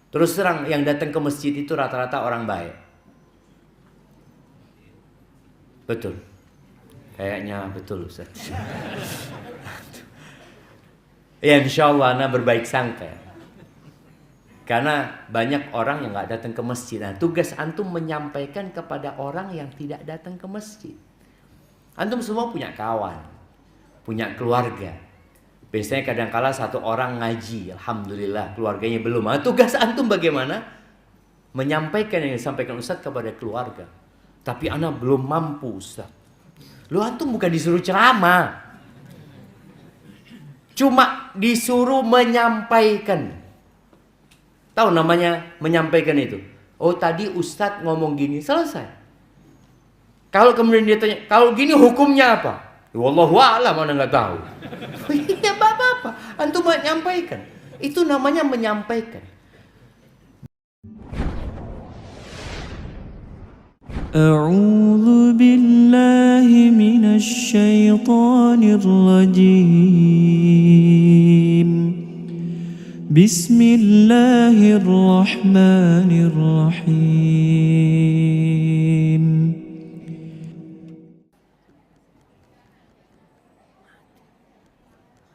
Terus terang yang datang ke masjid itu rata-rata orang baik. Betul. Kayaknya betul Ustaz. Ya insya Allah ana berbaik sangka. Karena banyak orang yang nggak datang ke masjid. Nah, tugas antum menyampaikan kepada orang yang tidak datang ke masjid. Antum semua punya kawan, punya keluarga. Biasanya kadang-kala satu orang ngaji, alhamdulillah keluarganya belum. Nah, tugas antum bagaimana? Menyampaikan yang disampaikan Ustaz kepada keluarga. Tapi anak belum mampu Ustaz. Lu antum bukan disuruh ceramah. Cuma disuruh menyampaikan. Tahu namanya menyampaikan itu? Oh tadi Ustadz ngomong gini, selesai. Kalau kemudian dia tanya, kalau gini hukumnya apa? Wallahu a'lam, mana nggak tahu. Ya apa-apa, antum menyampaikan. Itu namanya menyampaikan. أعوذ بالله من الشيطان الرجيم بسم الله الرحمن الرحيم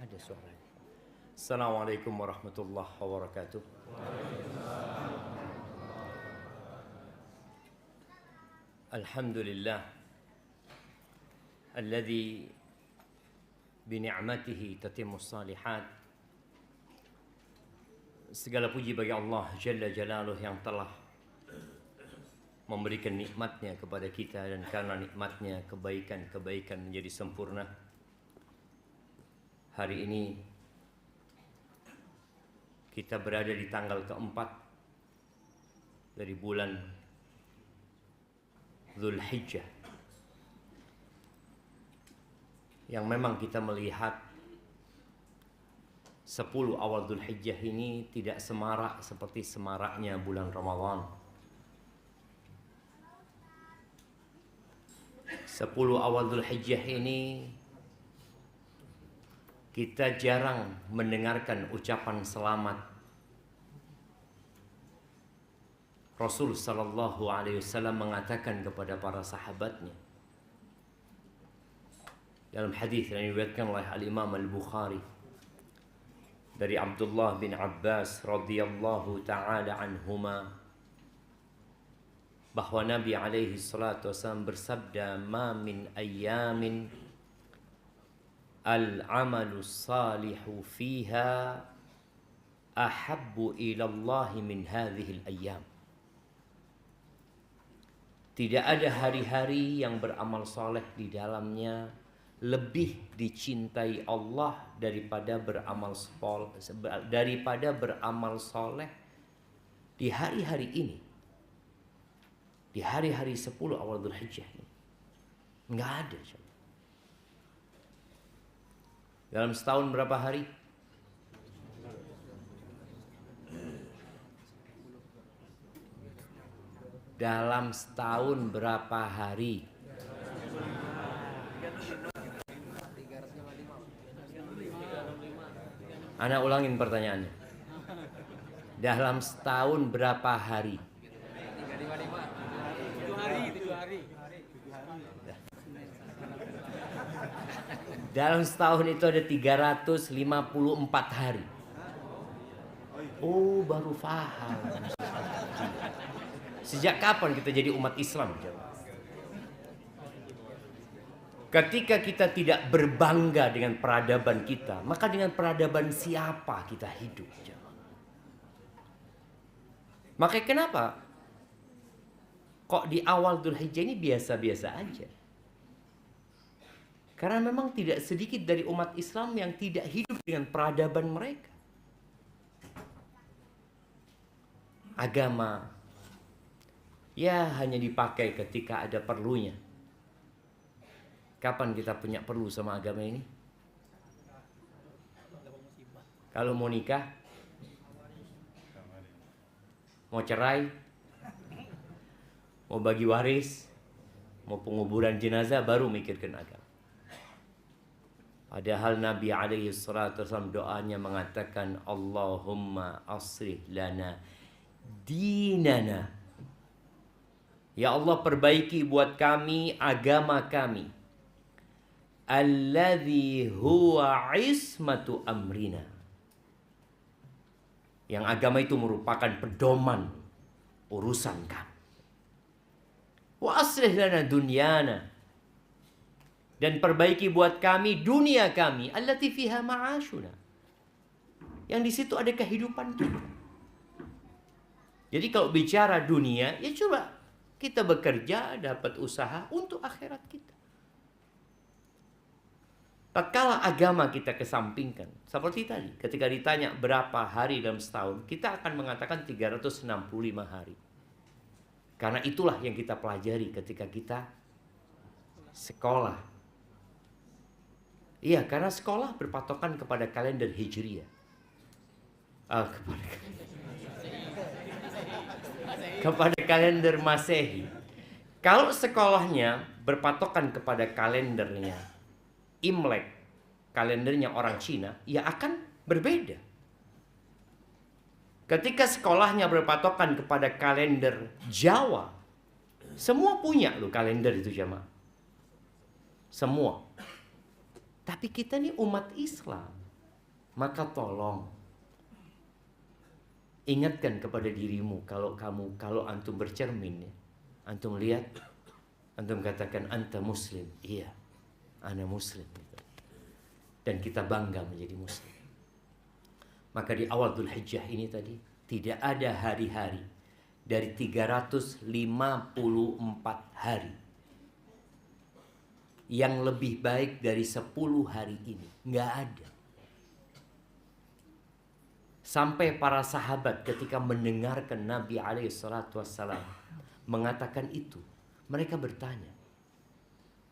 Ada suara. Assalamualaikum warahmatullahi wabarakatuh. Alhamdulillah alladzi bini'matihi tatimmus salihat. Segala puji bagi Allah Jalla Jalaluh yang telah memberikan nikmatnya kepada kita, dan karena nikmatnya kebaikan-kebaikan menjadi sempurna. Hari ini kita berada di tanggal keempat dari bulan Dzulhijjah, yang memang kita melihat 10 awal Dzulhijjah ini tidak semarak seperti semaraknya bulan Ramadan. 10 awal Dzulhijjah ini kita jarang mendengarkan ucapan selamat. Rasul sallallahu alaihi wasallam mengatakan kepada para sahabatnya dalam hadis yang diriwayatkan oleh Al-Imam Al-Bukhari dari Abdullah bin Abbas radhiyallahu taala anhuma, bahwa Nabi alaihi salatu wasallam bersabda, "Ma min ayyamin al-amalu salihu fiha ahabbu ila Allah min hadhihi al-ayyam." Tidak ada hari-hari yang beramal soleh di dalamnya lebih dicintai Allah daripada beramal soleh di hari-hari ini, di hari-hari 10 awal Dzulhijjah ini. Nggak ada. Dalam setahun berapa hari? Dalam setahun berapa hari? Ana ulangin pertanyaannya. Dalam setahun berapa hari? 7 hari. Dalam setahun itu ada 354 hari. Oh, baru paham. Sejak kapan kita jadi umat Islam? Ketika kita tidak berbangga dengan peradaban kita, maka dengan peradaban siapa kita hidup? Makanya kenapa kok di awal Dzulhijjah ini biasa-biasa aja? Karena memang tidak sedikit dari umat Islam yang tidak hidup dengan peradaban mereka. Agama ya hanya dipakai ketika ada perlunya. Kapan kita punya perlu sama agama ini? Kalau mau nikah, mau cerai, mau bagi waris, mau penguburan jenazah, baru mikirkan agama. Padahal Nabi alaihi salatu wasallam doanya mengatakan, Allahumma aslih lana dinana. Ya Allah, perbaiki buat kami agama kami. Alladzi huwa ismatu amrina. Yang agama itu merupakan pedoman urusan kami. Wa aslih lana dunyana. Dan perbaiki buat kami dunia kami, allati fiha ma'ashuna. Yang di situ ada kehidupan kita. Jadi kalau bicara dunia, ya coba kita bekerja, dapat usaha untuk akhirat kita. Tatkala agama kita kesampingkan, seperti tadi, ketika ditanya berapa hari dalam setahun, kita akan mengatakan 365 hari. Karena itulah yang kita pelajari ketika kita sekolah. Iya, karena sekolah berpatokan kepada kalender Hijriah. Kepada kalender Masehi. Kalau sekolahnya berpatokan kepada kalendernya Imlek, kalendernya orang Cina, ya akan berbeda. Ketika sekolahnya berpatokan kepada kalender Jawa, semua punya loh kalender itu jamaah. Semua. Tapi kita nih umat Islam. Maka tolong ingatkan kepada dirimu, kalau antum bercermin ya, antum lihat, antum katakan anta muslim. Iya, ana muslim. Dan kita bangga menjadi muslim. Maka di awal Dzulhijjah ini tadi tidak ada hari-hari dari 354 hari yang lebih baik dari 10 hari ini. Nggak ada. Sampai para sahabat ketika mendengarkan Nabi SAW mengatakan itu, mereka bertanya,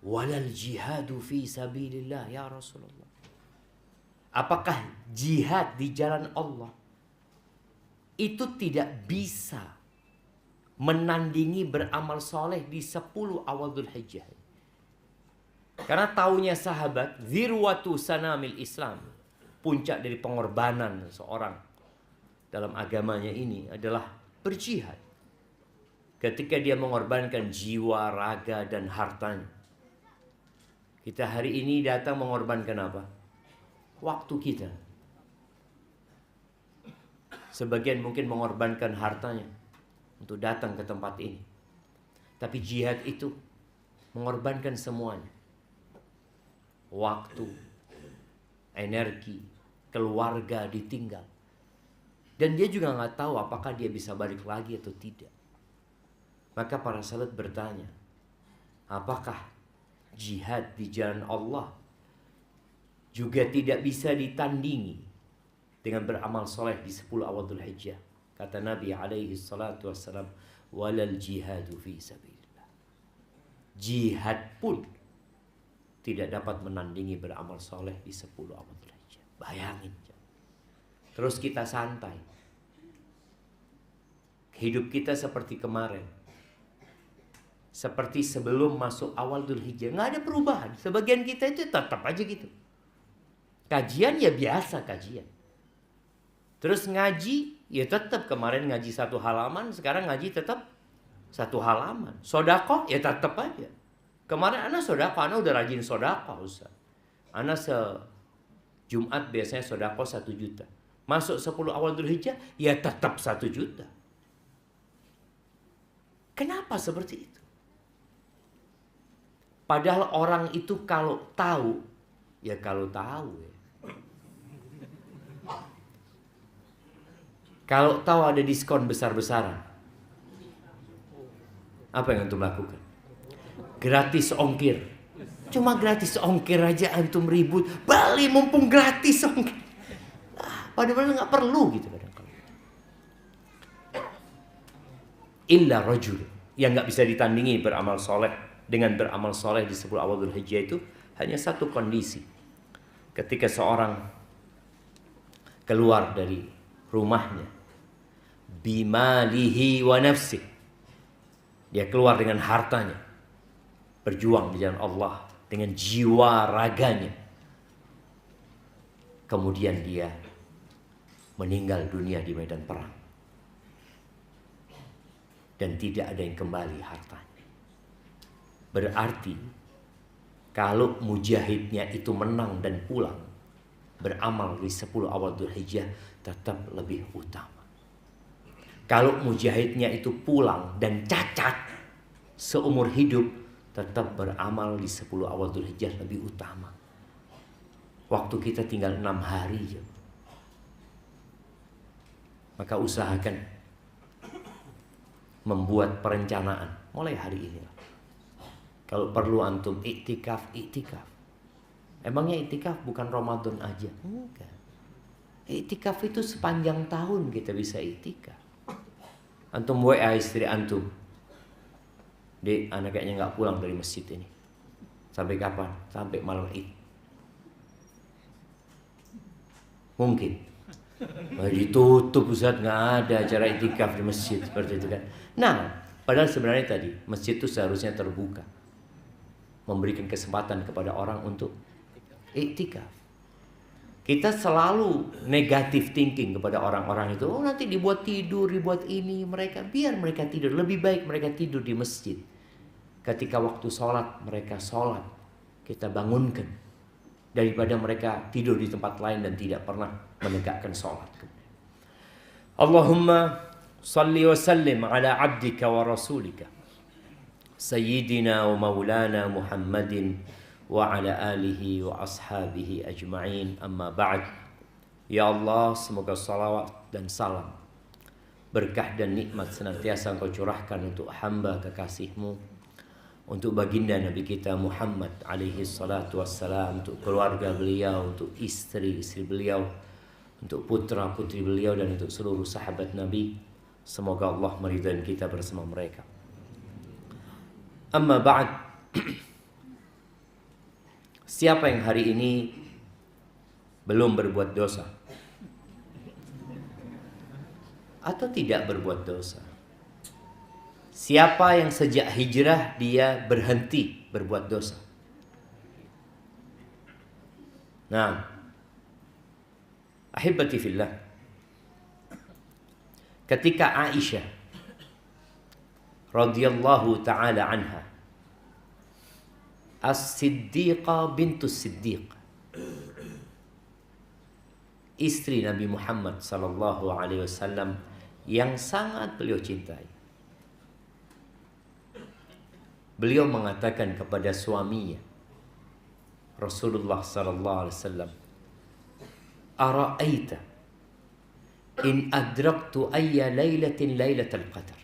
walal jihadu fi sabilillah ya Rasulullah. Apakah jihad di jalan Allah itu tidak bisa menandingi beramal soleh di 10 awal Dzulhijjah? Karena taunya sahabat, zirwatu sanamil Islam, puncak dari pengorbanan seorang dalam agamanya ini adalah berjihad. Ketika dia mengorbankan jiwa, raga, dan hartanya. Kita hari ini datang mengorbankan apa? Waktu kita. Sebagian mungkin mengorbankan hartanya untuk datang ke tempat ini. Tapi jihad itu mengorbankan semuanya. Waktu, energi, keluarga ditinggal. Dan dia juga nggak tahu apakah dia bisa balik lagi atau tidak. Maka para sahabat bertanya, apakah jihad di jalan Allah juga tidak bisa ditandingi dengan beramal soleh di 10 awal Dzulhijjah? Kata Nabi SAW, walal jihadu fi sabilillah. Jihad pun tidak dapat menandingi beramal soleh di 10 awal Dzulhijjah. Bayangin. Terus kita santai. Hidup kita seperti kemarin. Seperti sebelum masuk awal Dzulhijjah. Nggak ada perubahan. Sebagian kita itu tetap aja gitu. Kajian ya biasa kajian. Terus ngaji ya tetap, kemarin ngaji 1 halaman, sekarang ngaji tetap 1 halaman. Sedekah ya tetap aja. Kemarin ana sedekah, ana udah rajin sedekah Ustaz. Ana Jumat biasanya sedekah 1 juta. Masuk 10 awal Dzulhijjah ya tetap 1 juta. Kenapa seperti itu? Padahal orang itu kalau tahu, ya kalau tahu ya. Kalau tahu ada diskon besar-besaran, apa yang antum lakukan? Gratis ongkir. Cuma gratis ongkir aja antum ribut. Bali mumpung gratis ongkir. Padahal nggak perlu gitu kadang-kadang. Illa rajul, yang nggak bisa ditandingi beramal soleh dengan beramal soleh di 10 awal Dzulhijjah itu hanya satu kondisi. Ketika seorang keluar dari rumahnya, bimalihi wa nafsih, dia keluar dengan hartanya, berjuang di jalan Allah dengan jiwa raganya. Kemudian dia meninggal dunia di medan perang. dan tidak ada yang kembali hartanya. Berarti kalau mujahidnya itu menang dan pulang, beramal di 10 awal Dzulhijjah tetap lebih utama. Kalau mujahidnya itu pulang dan cacat seumur hidup, tetap beramal di 10 awal Dzulhijjah lebih utama. Waktu kita tinggal 6 hari. Maka usahakan membuat perencanaan mulai hari ini. Kalau perlu antum iktikaf. Emangnya iktikaf bukan Ramadan aja? Enggak. Iktikaf itu sepanjang tahun kita bisa iktikaf. Antum WA istri antum, Dek, anak kayaknya nggak pulang dari masjid ini. Sampai kapan? Sampai malam Id. Mungkin. Ditutup Ustaz, nggak ada acara iktikaf di masjid seperti itu kan. Nah, padahal sebenarnya tadi masjid itu seharusnya terbuka, memberikan kesempatan kepada orang untuk iktikaf. Kita selalu negatif thinking kepada orang-orang itu. Oh, nanti dibuat tidur, dibuat ini. Biar mereka tidur. Lebih baik mereka tidur di masjid. Ketika waktu sholat, mereka sholat. Kita bangunkan. Daripada mereka tidur di tempat lain dan tidak pernah menegakkan sholat. Allahumma salli wa sallim ala abdika wa rasulika Sayyidina wa maulana Muhammadin wa ala alihi wa ashabihi ajma'in, amma ba'd. Ya Allah, semoga salawat dan salam, berkah dan nikmat senantiasa Engkau curahkan untuk hamba kekasih-Mu, untuk baginda Nabi kita Muhammad alaihi salatu wassalam, untuk keluarga beliau, untuk istri-istri beliau, untuk putra-putri beliau, dan untuk seluruh sahabat Nabi. Semoga Allah meridai kita bersama mereka. Amma ba'd. Siapa yang hari ini belum berbuat dosa atau tidak berbuat dosa? Siapa yang sejak hijrah dia berhenti berbuat dosa? Nah, ahibati fillah, ketika Aisyah radhiyallahu taala anha, As-Siddiqah bintus Siddiq, istri Nabi Muhammad sallallahu alaihi wasallam yang sangat beliau cintai, beliau mengatakan kepada suaminya Rasulullah sallallahu alaihi wasallam, "Ara'aita in adraktu ayya lailatin lailatul qadar?"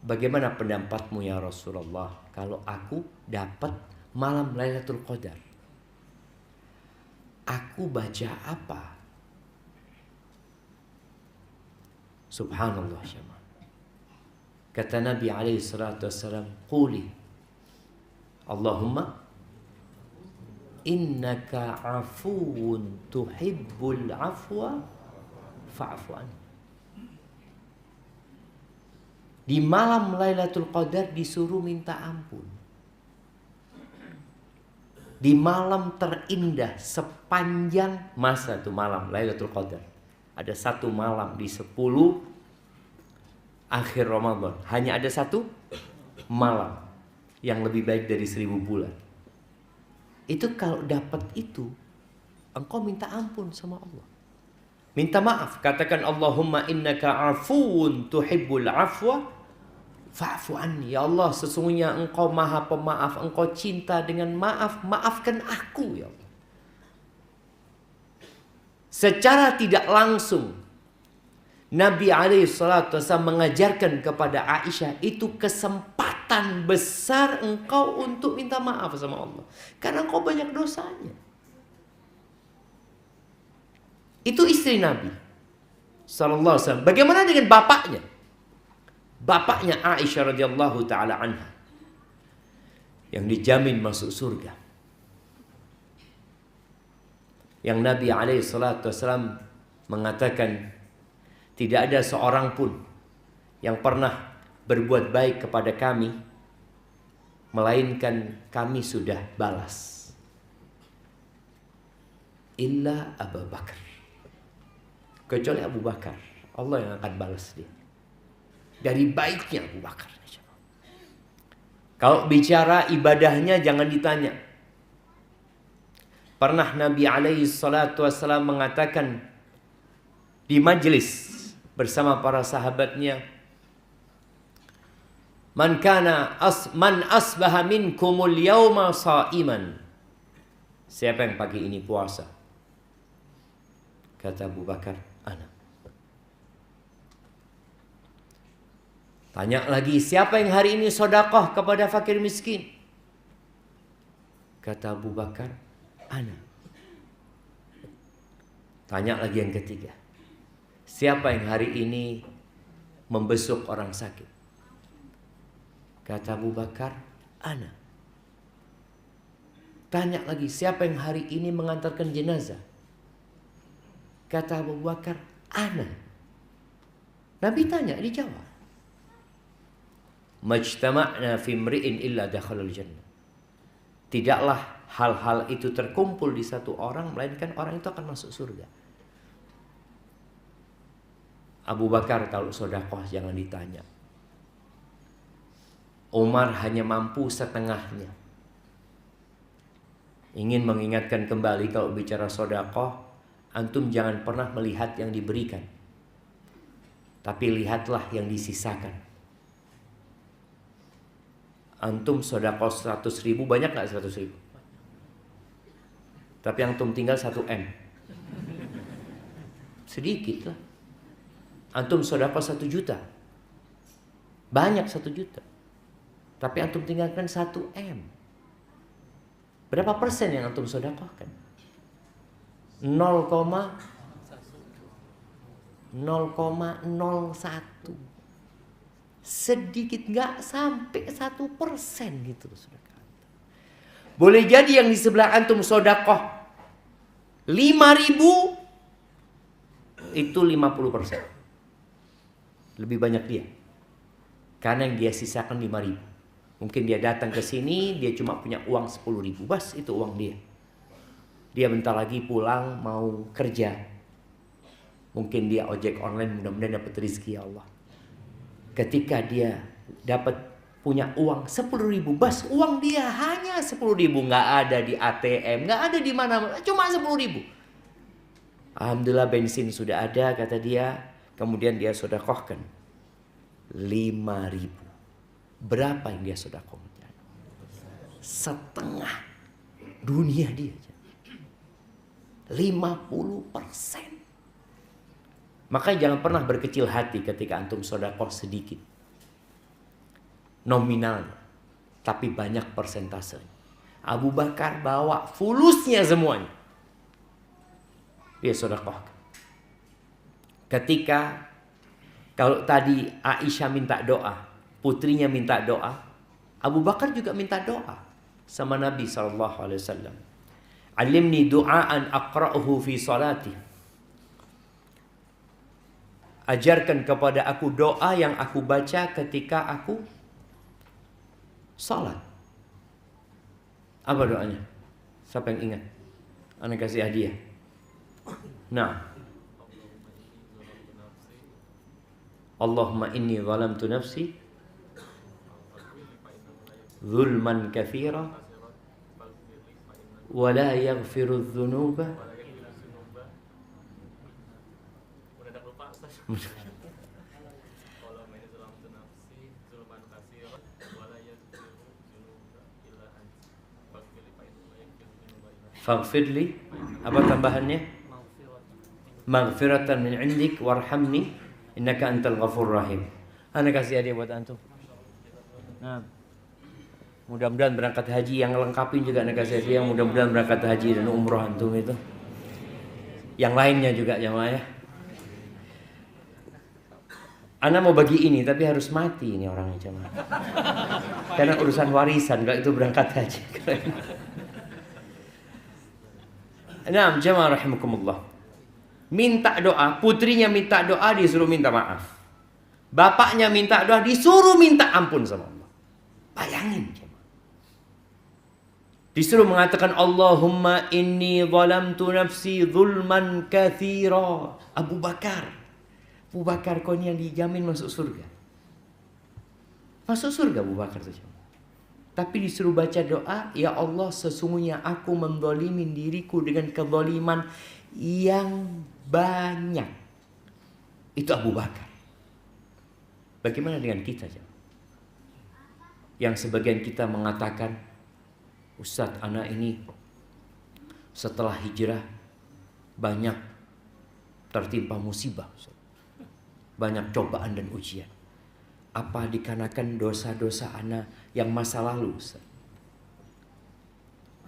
Bagaimana pendapatmu ya Rasulullah kalau aku dapat malam Lailatul Qadar? Aku baca apa? Subhanallah syama. Kata Nabi alaihi salatu wassalam, "Quli Allahumma innaka afuwun tuhibbul afwa fa'fu anni." Di malam Lailatul Qadar disuruh minta ampun. Di malam terindah sepanjang masa itu malam Lailatul Qadar. Ada satu malam di 10 akhir Ramadan. Hanya ada satu malam yang lebih baik dari 1000 bulan. Itu kalau dapat itu, engkau minta ampun sama Allah. Minta maaf, katakan Allahumma innaka afuwun tuhibbul afwa fa'fu anni. Ya Allah, sesungguhnya Engkau Maha Pemaaf, Engkau cinta dengan maaf, maafkan aku ya Allah. Secara tidak langsung Nabi alaihi salatu wasallam mengajarkan kepada Aisyah, itu kesempatan besar engkau untuk minta maaf sama Allah, karena engkau banyak dosanya. Itu istri Nabi sallallahu alaihi wasallam. Bagaimana dengan bapaknya? Bapaknya Aisyah radhiyallahu taala anha, yang dijamin masuk surga. Yang Nabi alaihi salatu wasallam mengatakan, tidak ada seorang pun yang pernah berbuat baik kepada kami melainkan kami sudah balas, illa Abu Bakar, kecuali Abu Bakar Allah yang akan balas dia. Dari baiknya Abu Bakar. Kalau bicara ibadahnya jangan ditanya. Pernah Nabi alaihi salatu wassalam mengatakan di majlis bersama para sahabatnya, Man asbaha minkumul yawma sa'iman. Siapa yang pagi ini puasa? Kata Abu Bakar, ana. Tanya lagi, siapa yang hari ini sedekah kepada fakir miskin? Kata Abu Bakar, ana. Tanya lagi yang ketiga, siapa yang hari ini membesuk orang sakit? Kata Abu Bakar, ana. Tanya lagi, siapa yang hari ini mengantarkan jenazah? Kata Abu Bakar, ana. Nabi tanya, dijawab. Majtama'na fi mri'in illa dakhalal jannah. Tidaklah hal-hal itu terkumpul di satu orang, melainkan orang itu akan masuk surga. Abu Bakar kalau sedekah jangan ditanya. Umar hanya mampu setengahnya. Ingin mengingatkan kembali kalau bicara sedekah, antum jangan pernah melihat yang diberikan, tapi lihatlah yang disisakan. Antum sedekah 100.000, banyak gak 100.000? Tapi antum tinggal 1 M. Sedikit lah. Antum sedekah 1 juta, banyak 1 juta. Tapi antum tinggalkan 1 M. Berapa persen yang antum sedekahkan? 0,01. Sedikit, nggak sampai 1% gitu. Boleh jadi yang di sebelah antum sedekah 5.000, itu 50%. Lebih banyak dia. Karena yang dia sisakan 5.000. Mungkin dia datang ke sini, dia cuma punya uang 10.000. Bas, itu uang dia. Dia bentar lagi pulang mau kerja. Mungkin dia ojek online, mudah-mudahan dapat rezeki ya Allah. Ketika dia dapat punya uang 10.000, bas, uang dia hanya 10.000, nggak ada di ATM, nggak ada di mana-mana, cuma 10.000. Alhamdulillah bensin sudah ada, kata dia. Kemudian dia sedekahkan 5.000. Berapa yang dia sedekahkan? Setengah dunia dia. 50%. Makanya jangan pernah berkecil hati ketika antum sedekah sedikit nominalnya, tapi banyak persentasenya. Abu Bakar bawa fulusnya semuanya, dia sedekahkan. Ketika kalau tadi Aisyah minta doa, putrinya minta doa, Abu Bakar juga minta doa sama Nabi SAW. Alimni du'aan aqra'uhu fi salati. Ajarkan kepada aku doa yang aku baca ketika aku salat. Apa doanya? Siapa yang ingat? Ana kasih hadiah. Nah. Allahumma inni zalamtu nafsi zulman katsira wa la yaghfiru dzunuba faghfirli. Apa tambahannya? Maghfiratan min indik warhamni innaka antal ghafur rahim. Ana kasih hadiah buat antum. Nah, mudah-mudahan berangkat haji, yang lengkapin juga ana kasih hadiah. Mudah-mudahan berangkat haji dan umroh antum itu. Yang lainnya juga jamaah ya. Ana mau bagi ini tapi harus mati ini orangnya jamaah. Karena urusan warisan kalau itu berangkat haji. Nah, jamaah rahimakumullah. Minta doa, putrinya minta doa disuruh minta maaf. Bapaknya minta doa disuruh minta ampun sama Allah. Bayangin jemaah. Disuruh mengatakan Allahumma inni zalamtu nafsi zulman katsira. Abu Bakar, Abu Bakar kau ini yang dijamin masuk surga. Masuk surga Abu Bakar itu. Tapi disuruh baca doa, ya Allah sesungguhnya aku menzalimin diriku dengan kezaliman yang banyak. Itu Abu Bakar. Bagaimana dengan kita? Yang sebagian kita mengatakan, Ustadz anak ini setelah hijrah banyak tertimpa musibah, Ustaz. Banyak cobaan dan ujian. Apa dikarenakan dosa-dosa anak yang masa lalu, Ustaz?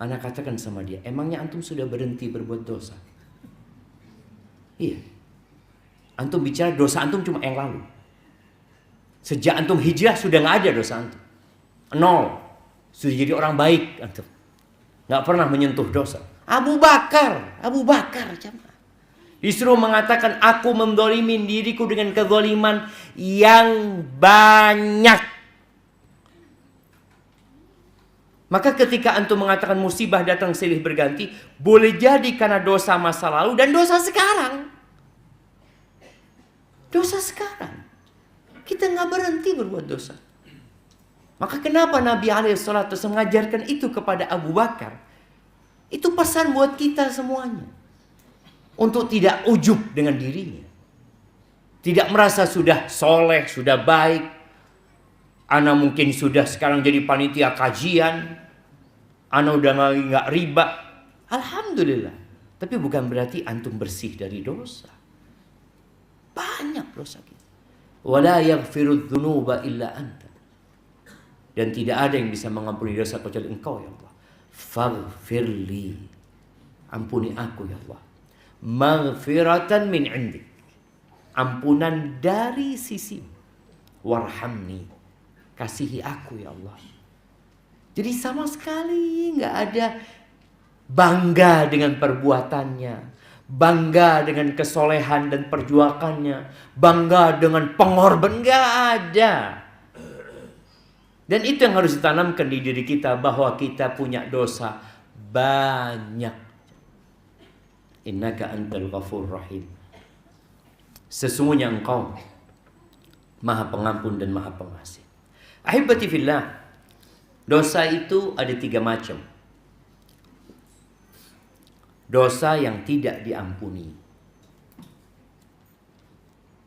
Anak katakan sama dia, emangnya antum sudah berhenti berbuat dosa? Iya. Antum bicara dosa antum cuma yang lalu. Sejak antum hijrah sudah nggak ada dosa antum. Nol. Sudah jadi orang baik antum. Nggak pernah menyentuh dosa. Abu Bakar jemaah. Disuruh mengatakan aku menzalimin diriku dengan kezaliman yang banyak. Maka ketika antum mengatakan musibah datang silih berganti, boleh jadi karena dosa masa lalu dan dosa sekarang. Dosa sekarang. Kita nggak berhenti berbuat dosa. Maka kenapa Nabi SAW mengajarkan itu kepada Abu Bakar? Itu pesan buat kita semuanya. Untuk tidak ujub dengan dirinya. Tidak merasa sudah soleh, sudah baik. Ana mungkin sudah sekarang jadi panitia kajian. Ana udah nggak riba. Alhamdulillah. Tapi bukan berarti antum bersih dari dosa. Banyak dosa kita. Wala yaghfiru dzunuba illa anta. Dan tidak ada yang bisa mengampuni dosa kecuali Engkau ya Allah. Faghfirli. Ampuni aku ya Allah. Maghfiratan min indik. Ampunan dari sisi. Warhamni. Kasihi aku ya Allah. Jadi sama sekali nggak ada bangga dengan perbuatannya, bangga dengan kesolehan dan perjuangannya, bangga dengan pengorbanan, nggak ada. Dan itu yang harus ditanamkan di diri kita, bahwa kita punya dosa banyak. Innaka antal ghafur rahim. Sesungguhnya Engkau Maha Pengampun dan Maha Pengasih. Ahibati fillah, dosa itu ada 3 macam. Dosa yang tidak diampuni.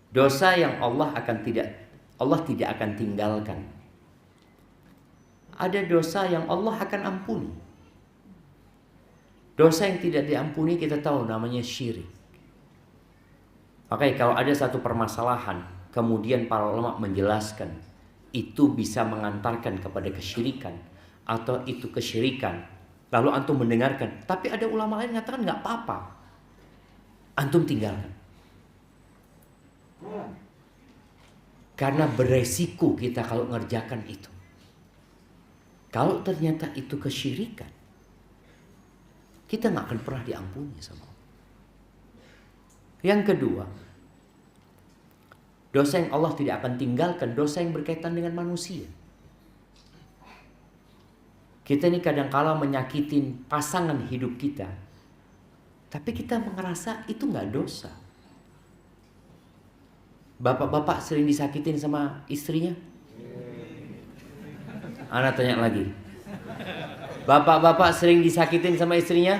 Dosa yang Allah tidak akan tinggalkan. Ada dosa yang Allah akan ampuni. Dosa yang tidak diampuni kita tahu namanya syirik. Makanya kalau ada satu permasalahan, kemudian para ulama menjelaskan itu bisa mengantarkan kepada kesyirikan atau itu kesyirikan, lalu antum mendengarkan, tapi ada ulama lain yang mengatakan nggak apa-apa, antum tinggalkan. Karena beresiko kita kalau ngerjakan itu. Kalau ternyata itu kesyirikan, kita nggak akan pernah diampuni sama Allah. Yang kedua, dosa yang Allah tidak akan tinggalkan, dosa yang berkaitan dengan manusia. Kita ini kadang-kala menyakitin pasangan hidup kita, tapi kita merasa itu nggak dosa. Bapak-bapak sering disakitin sama istrinya? Ana tanya lagi. Bapak-bapak sering disakitin sama istrinya?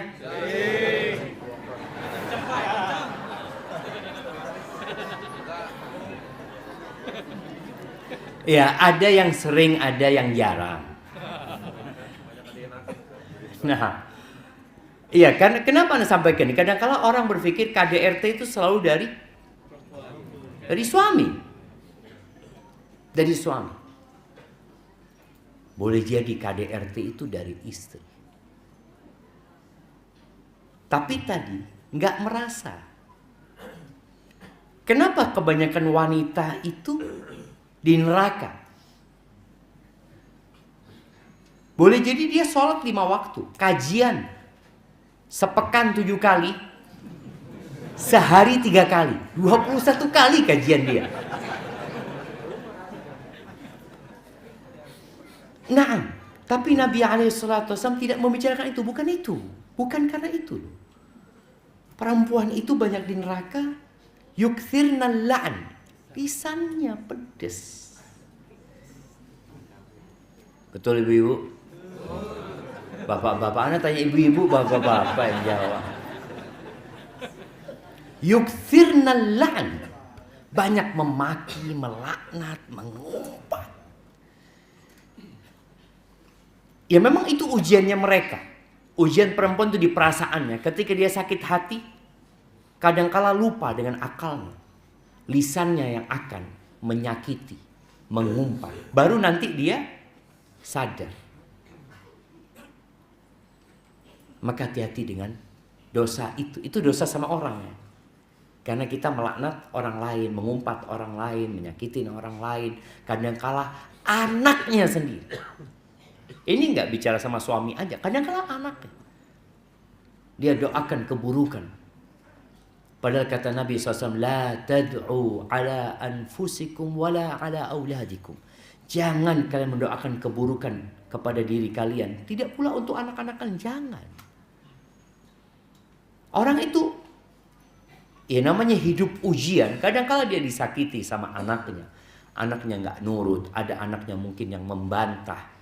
Ya, ada yang sering, ada yang jarang. Nah, iya kan? Kenapa Anda sampaikan ini? Kadang-kala orang berpikir KDRT itu selalu dari suami. Dari suami. Boleh jadi KDRT itu dari istri. Tapi tadi nggak merasa. Kenapa kebanyakan wanita itu di neraka? Boleh jadi dia sholat 5 waktu, kajian sepekan 7 kali, sehari 3 kali, 21 kali kajian dia. Nah, tapi Nabi SAW tidak membicarakan itu, bukan karena itu. Perempuan itu banyak di neraka, Yukthirna la'n. Lisannya pedes. Betul ibu-ibu? Bapak-bapak, anak tanya ibu-ibu, bapak-bapak yang jawab. Yukthirna la'n. Banyak memaki, melaknat, mengumpat. Ya memang itu ujiannya mereka. Ujian perempuan itu di perasaannya. Ketika dia sakit hati, kadangkala lupa dengan akalnya. Lisannya yang akan menyakiti, mengumpat. Baru nanti dia sadar. Maka hati-hati dengan dosa itu. Itu dosa sama orang ya. Karena kita melaknat orang lain, mengumpat orang lain, menyakitin orang lain. Kadangkala anaknya sendiri. Ini nggak bicara sama suami aja, kadangkala anaknya. Dia doakan keburukan. Padahal kata Nabi SAW, La tad'u ala anfusikum wala ala auladikum. Jangan kalian mendoakan keburukan kepada diri kalian. Tidak pula untuk anak-anak kalian, jangan. Orang itu, ya namanya hidup ujian. Kadang-kala dia disakiti sama anaknya. Anaknya nggak nurut. Ada anaknya mungkin yang membantah.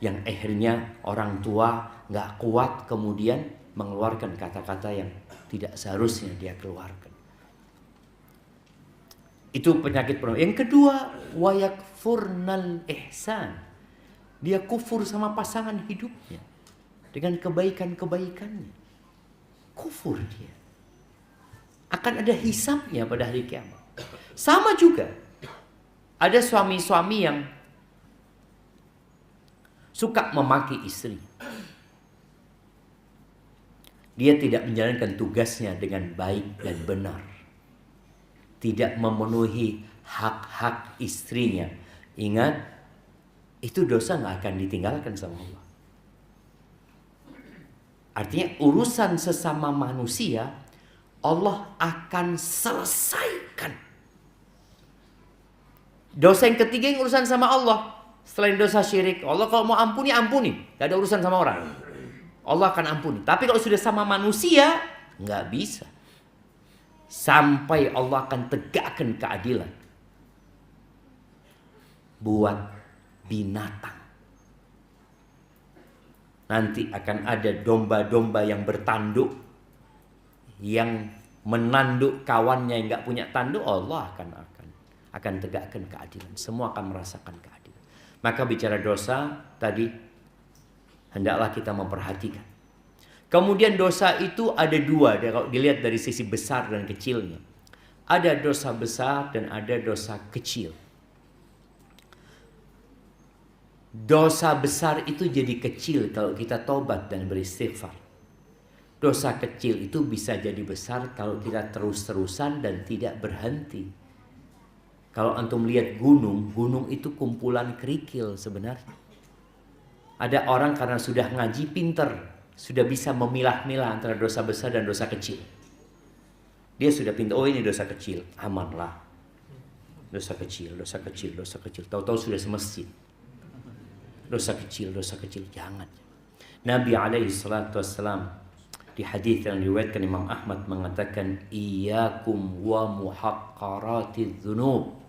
Yang akhirnya orang tua nggak kuat kemudian mengeluarkan kata-kata yang tidak seharusnya dia keluarkan. Itu penyakit pertama. Yang kedua, wayakfurnal ihsan. Dia kufur sama pasangan hidupnya dengan kebaikan-kebaikannya. Kufur dia. Akan ada hisabnya pada hari kiamat. Sama juga. Ada suami-suami yang suka memaki istri. Dia tidak menjalankan tugasnya dengan baik dan benar. Tidak memenuhi hak-hak istrinya. Ingat, itu dosa gak akan ditinggalkan sama Allah. Artinya urusan sesama manusia Allah akan selesaikan. Dosa yang ketiga yang urusan sama Allah. Selain dosa syirik, Allah kalau mau ampuni, ampuni. Gak ada urusan sama orang. Allah akan ampuni. Tapi kalau sudah sama manusia, gak bisa. Sampai Allah akan tegakkan keadilan. Buat binatang. Nanti akan ada domba-domba yang bertanduk. Yang menanduk kawannya yang gak punya tanduk, Allah akan tegakkan keadilan. Semua akan merasakan keadilan. Maka bicara dosa tadi hendaklah kita memperhatikan. Kemudian dosa itu ada dua, kalau dilihat dari sisi besar dan kecilnya. Ada dosa besar dan ada dosa kecil. Dosa besar itu jadi kecil kalau kita tobat dan beristighfar. Dosa kecil itu bisa jadi besar kalau kita terus-terusan dan tidak berhenti. Kalau antum lihat gunung itu kumpulan kerikil sebenarnya. Ada orang karena sudah ngaji pinter, sudah bisa memilah-milah antara dosa besar dan dosa kecil. Dia sudah pintar, oh ini dosa kecil, amanlah. Dosa kecil. Tahu-tahu sudah semasjid. Dosa kecil, jangan. Nabi SAW di hadis yang diriwayatkan Imam Ahmad mengatakan, Iyyakum wa muhaqqaratiz dzunub.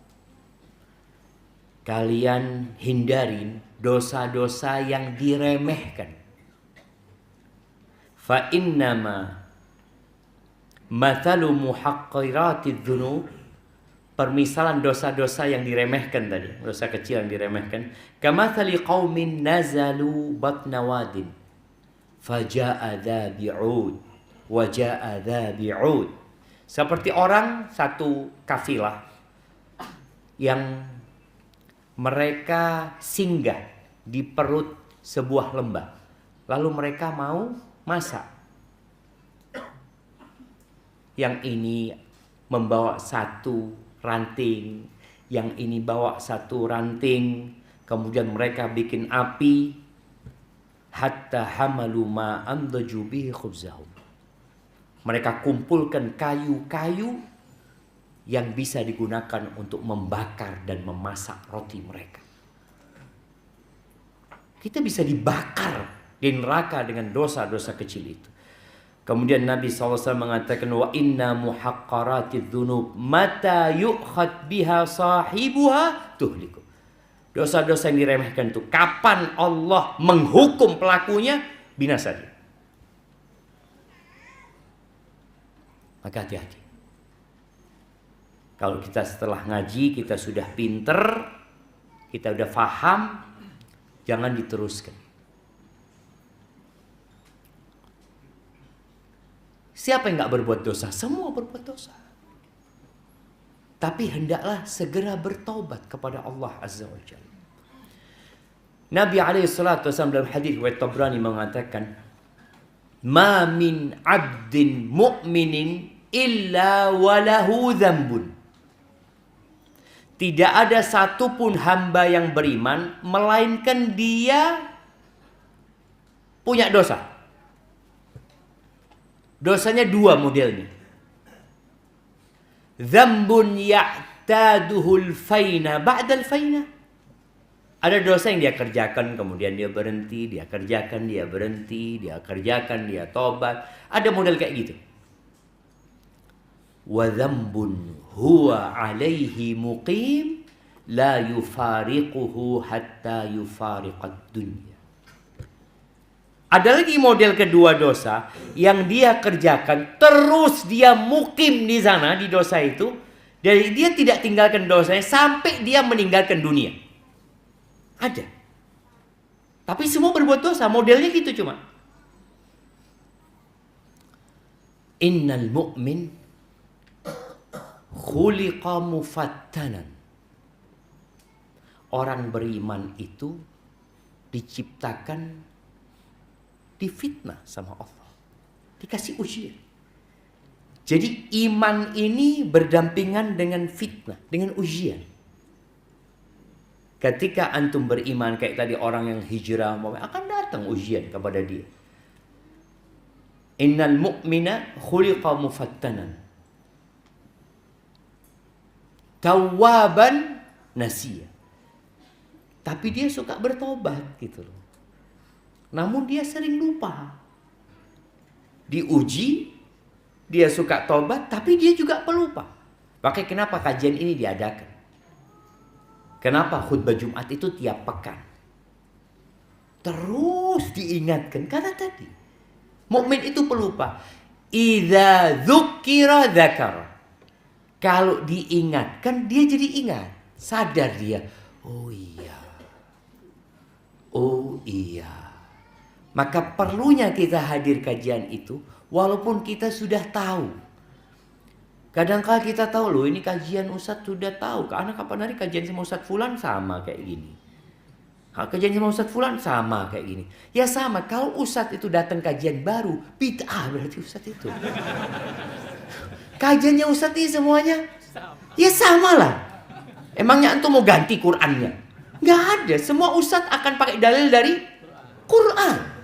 Kalian hindarin dosa-dosa yang diremehkan. Fa innama mathalu muhaqqiratiz dzunub, permisalan dosa-dosa yang diremehkan tadi, dosa kecil yang diremehkan, kamathali qaumin nazalu batna wadin faja'a dha bi'ud wa ja'a dha bi'ud. Seperti orang satu kafilah yang mereka singgah di perut sebuah lembah. Lalu mereka mau masak. Yang ini membawa satu ranting, yang ini bawa satu ranting, kemudian mereka bikin api, hatta hamalu ma andaju bihi khubzahum. Mereka kumpulkan kayu-kayu yang bisa digunakan untuk membakar dan memasak roti mereka. Kita bisa dibakar di neraka dengan dosa-dosa kecil itu. Kemudian Nabi SAW mengatakan, wa inna muhaqqaratidz dzunub mata yu'khad biha sahibuha tuhliku. Dosa-dosa yang diremehkan itu kapan Allah menghukum pelakunya, binasa dia. Maka hati-hati. Kalau kita setelah ngaji kita sudah pinter, kita udah faham, jangan diteruskan. Siapa yang gak berbuat dosa? Semua berbuat dosa. Tapi hendaklah segera bertaubat kepada Allah Azza wa Jalla. Nabi SAW dalam hadis riwayat Tabrani mengatakan, ma min abdin mu'minin illa walahu dzambun. Tidak ada satupun hamba yang beriman melainkan dia punya dosa. Dosanya dua modelnya. Dzambun ya'taduhul faina ba'dal faina. Ada dosa yang dia kerjakan kemudian dia berhenti, dia kerjakan, dia berhenti, dia kerjakan, dia tobat. Ada model kayak gitu. Wa dzambun huwa alaihi muqim la yufariquhu hatta yufariqad dunya. Ada lagi model kedua dosa yang dia kerjakan terus dia mukim di sana di dosa itu, dan dia tidak tinggalkan dosanya sampai dia meninggalkan dunia. Ada. Tapi semua berbuat dosa, modelnya gitu cuma. Innal mu'min khuliqa mufattanan. Orang beriman itu diciptakan difitnah sama Allah, dikasih ujian. Jadi iman ini berdampingan dengan fitnah, dengan ujian. Ketika antum beriman kayak tadi orang yang hijrah, akan datang ujian kepada dia. Innal mu'mina khuliqa mufattanan tawwaban nasiya. Tapi dia suka bertobat gitu loh. Namun dia sering lupa. Diuji, dia suka tobat, tapi dia juga pelupa. Makanya kenapa kajian ini diadakan? Kenapa khutbah Jumat itu tiap pekan? Terus diingatkan. Karena tadi, mukmin itu pelupa. Idza dzukira dzakara. Kalau diingatkan, dia jadi ingat. Sadar dia. Oh iya. Oh iya. Maka perlunya kita hadir kajian itu walaupun kita sudah tahu. Kadang-kala kita tahu loh ini kajian Ustadz sudah tahu. Karena kapan hari kajian sama Ustadz Fulan sama kayak gini. Kajian sama Ustadz Fulan sama kayak gini. Ya sama, kalau Ustadz itu datang kajian baru, bid'ah berarti Ustadz itu. Kajiannya Ustadz ini semuanya ya sama lah. Emangnya antum mau ganti Qur'annya? Nggak ada, semua Ustadz akan pakai dalil dari Qur'an.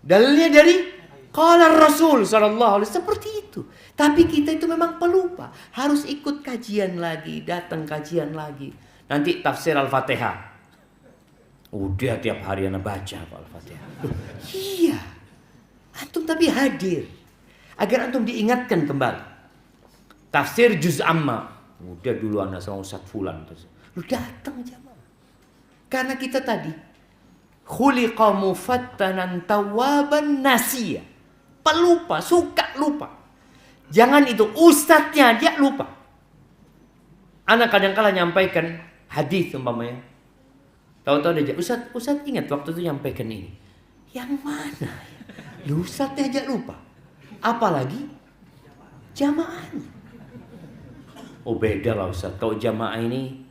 Dalilnya dari qala Rasul sallallahu alaihi wasallam, seperti itu. Tapi kita itu memang pelupa, harus ikut kajian lagi, datang kajian lagi. Nanti tafsir Al-Fatihah. Udah tiap hari anak baca Al-Fatihah. Iya. Antum tapi hadir agar antum diingatkan kembali. Tafsir juz amma. Udah dulu anak sama Ustaz Fulan. Lu datang jamaah. Karena kita tadi khuliqa mufattanan tawwaban nasiya. Pelupa, suka lupa. Jangan itu ustadznya dia lupa. Anak kadang-kala nyampaikan hadis umpamanya. Tahu-tahu aja Ustaz ingat waktu itu nyampaikan ini. Yang mana? Lu ustadznya aja lupa. Apalagi jamaahnya. Oh beda lah Ustaz. Kalau jamaah ini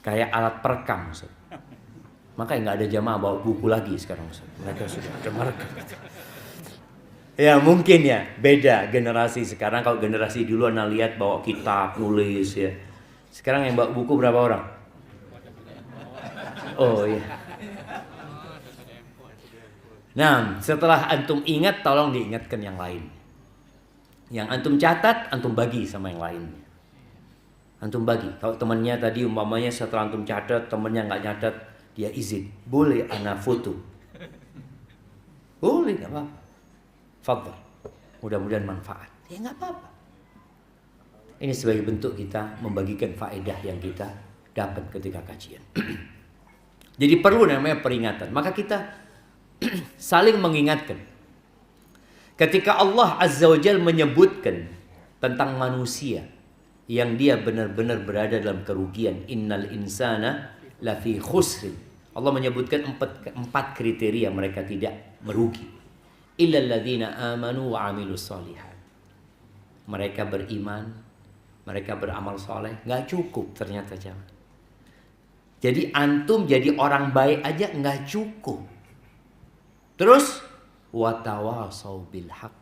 kayak alat perekam Ustaz. Makanya nggak ada jamaah bawa buku lagi sekarang Ustaz. Mereka sudah ada merekam. Ya mungkin ya beda generasi sekarang. Kalau generasi dulu anak lihat bawa kitab nulis ya. Sekarang yang bawa buku berapa orang? Oh iya. Nah setelah antum ingat tolong diingatkan yang lain. Yang antum catat antum bagi sama yang lainnya. Antum bagi. Kalau temannya tadi umpamanya setelah antum catat temannya nggak catat, dia izin, boleh anak foto? Boleh, nggak apa-apa. Fadhal. Mudah-mudahan manfaat. Ya nggak apa-apa. Ini sebagai bentuk kita membagikan faedah yang kita dapat ketika kajian. Jadi perlu namanya peringatan. Maka kita saling mengingatkan. Ketika Allah Azza wa Jalla menyebutkan tentang manusia yang dia benar-benar berada dalam kerugian, innal insana lafi khusrin. Allah menyebutkan empat kriteria mereka tidak merugi. Illal ladzina amanu wa amilus shalihat. Mereka beriman, mereka beramal soleh, nggak cukup ternyata jamaah. Jadi antum jadi orang baik aja nggak cukup. Terus watawasau bil haq.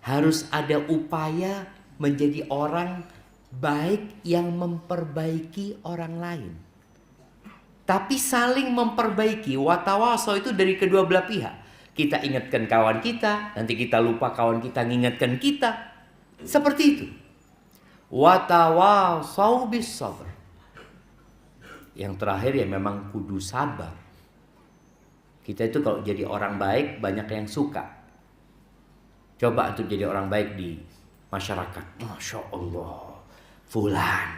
Harus ada upaya menjadi orang baik yang memperbaiki orang lain. Tapi saling memperbaiki. Watawasau itu dari kedua belah pihak. Kita ingatkan kawan kita, nanti kita lupa kawan kita ngingatkan kita. Seperti itu. Watawasau bis sabr. Yang terakhir ya memang kudu sabar. Kita itu kalau jadi orang baik banyak yang suka. Coba untuk jadi orang baik di masyarakat. Masya Allah, fulan.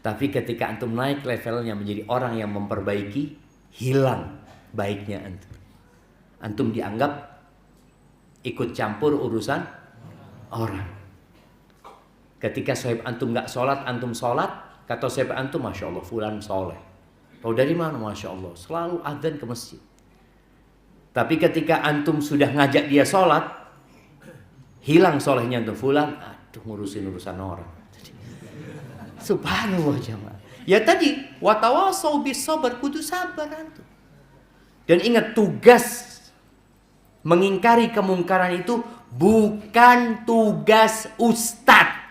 Tapi ketika antum naik levelnya menjadi orang yang memperbaiki, hilang baiknya antum. Antum dianggap ikut campur urusan orang. Ketika sahib antum nggak sholat, antum sholat, kata sahib antum, Masya Allah, fulan soleh. Tahu dari mana? Masya Allah, selalu adzan ke masjid. Tapi ketika antum sudah ngajak dia sholat, hilang solehnya antum. Fulan, aduh ngurusin urusan orang. Subhanallah jamaah. Ya tadi, watawasau bis sabar, kudu sabar antum. Dan ingat, tugas mengingkari kemungkaran itu bukan tugas ustadz,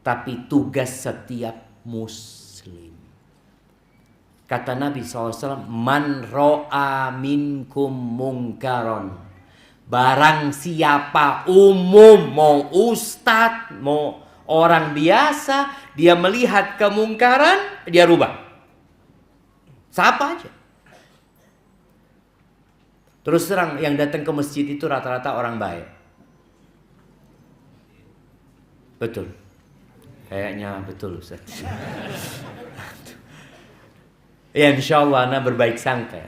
tapi tugas setiap muslim. Kata Nabi SAW, man ro'a minkum mungkaron. Barang siapa umum, mau ustadz, mau orang biasa, dia melihat kemungkaran, dia rubah. Siapa aja. Terus terang, yang datang ke masjid itu rata-rata orang baik. Betul. Kayaknya betul Ustaz. Ya insya Allah ana berbaik sangka.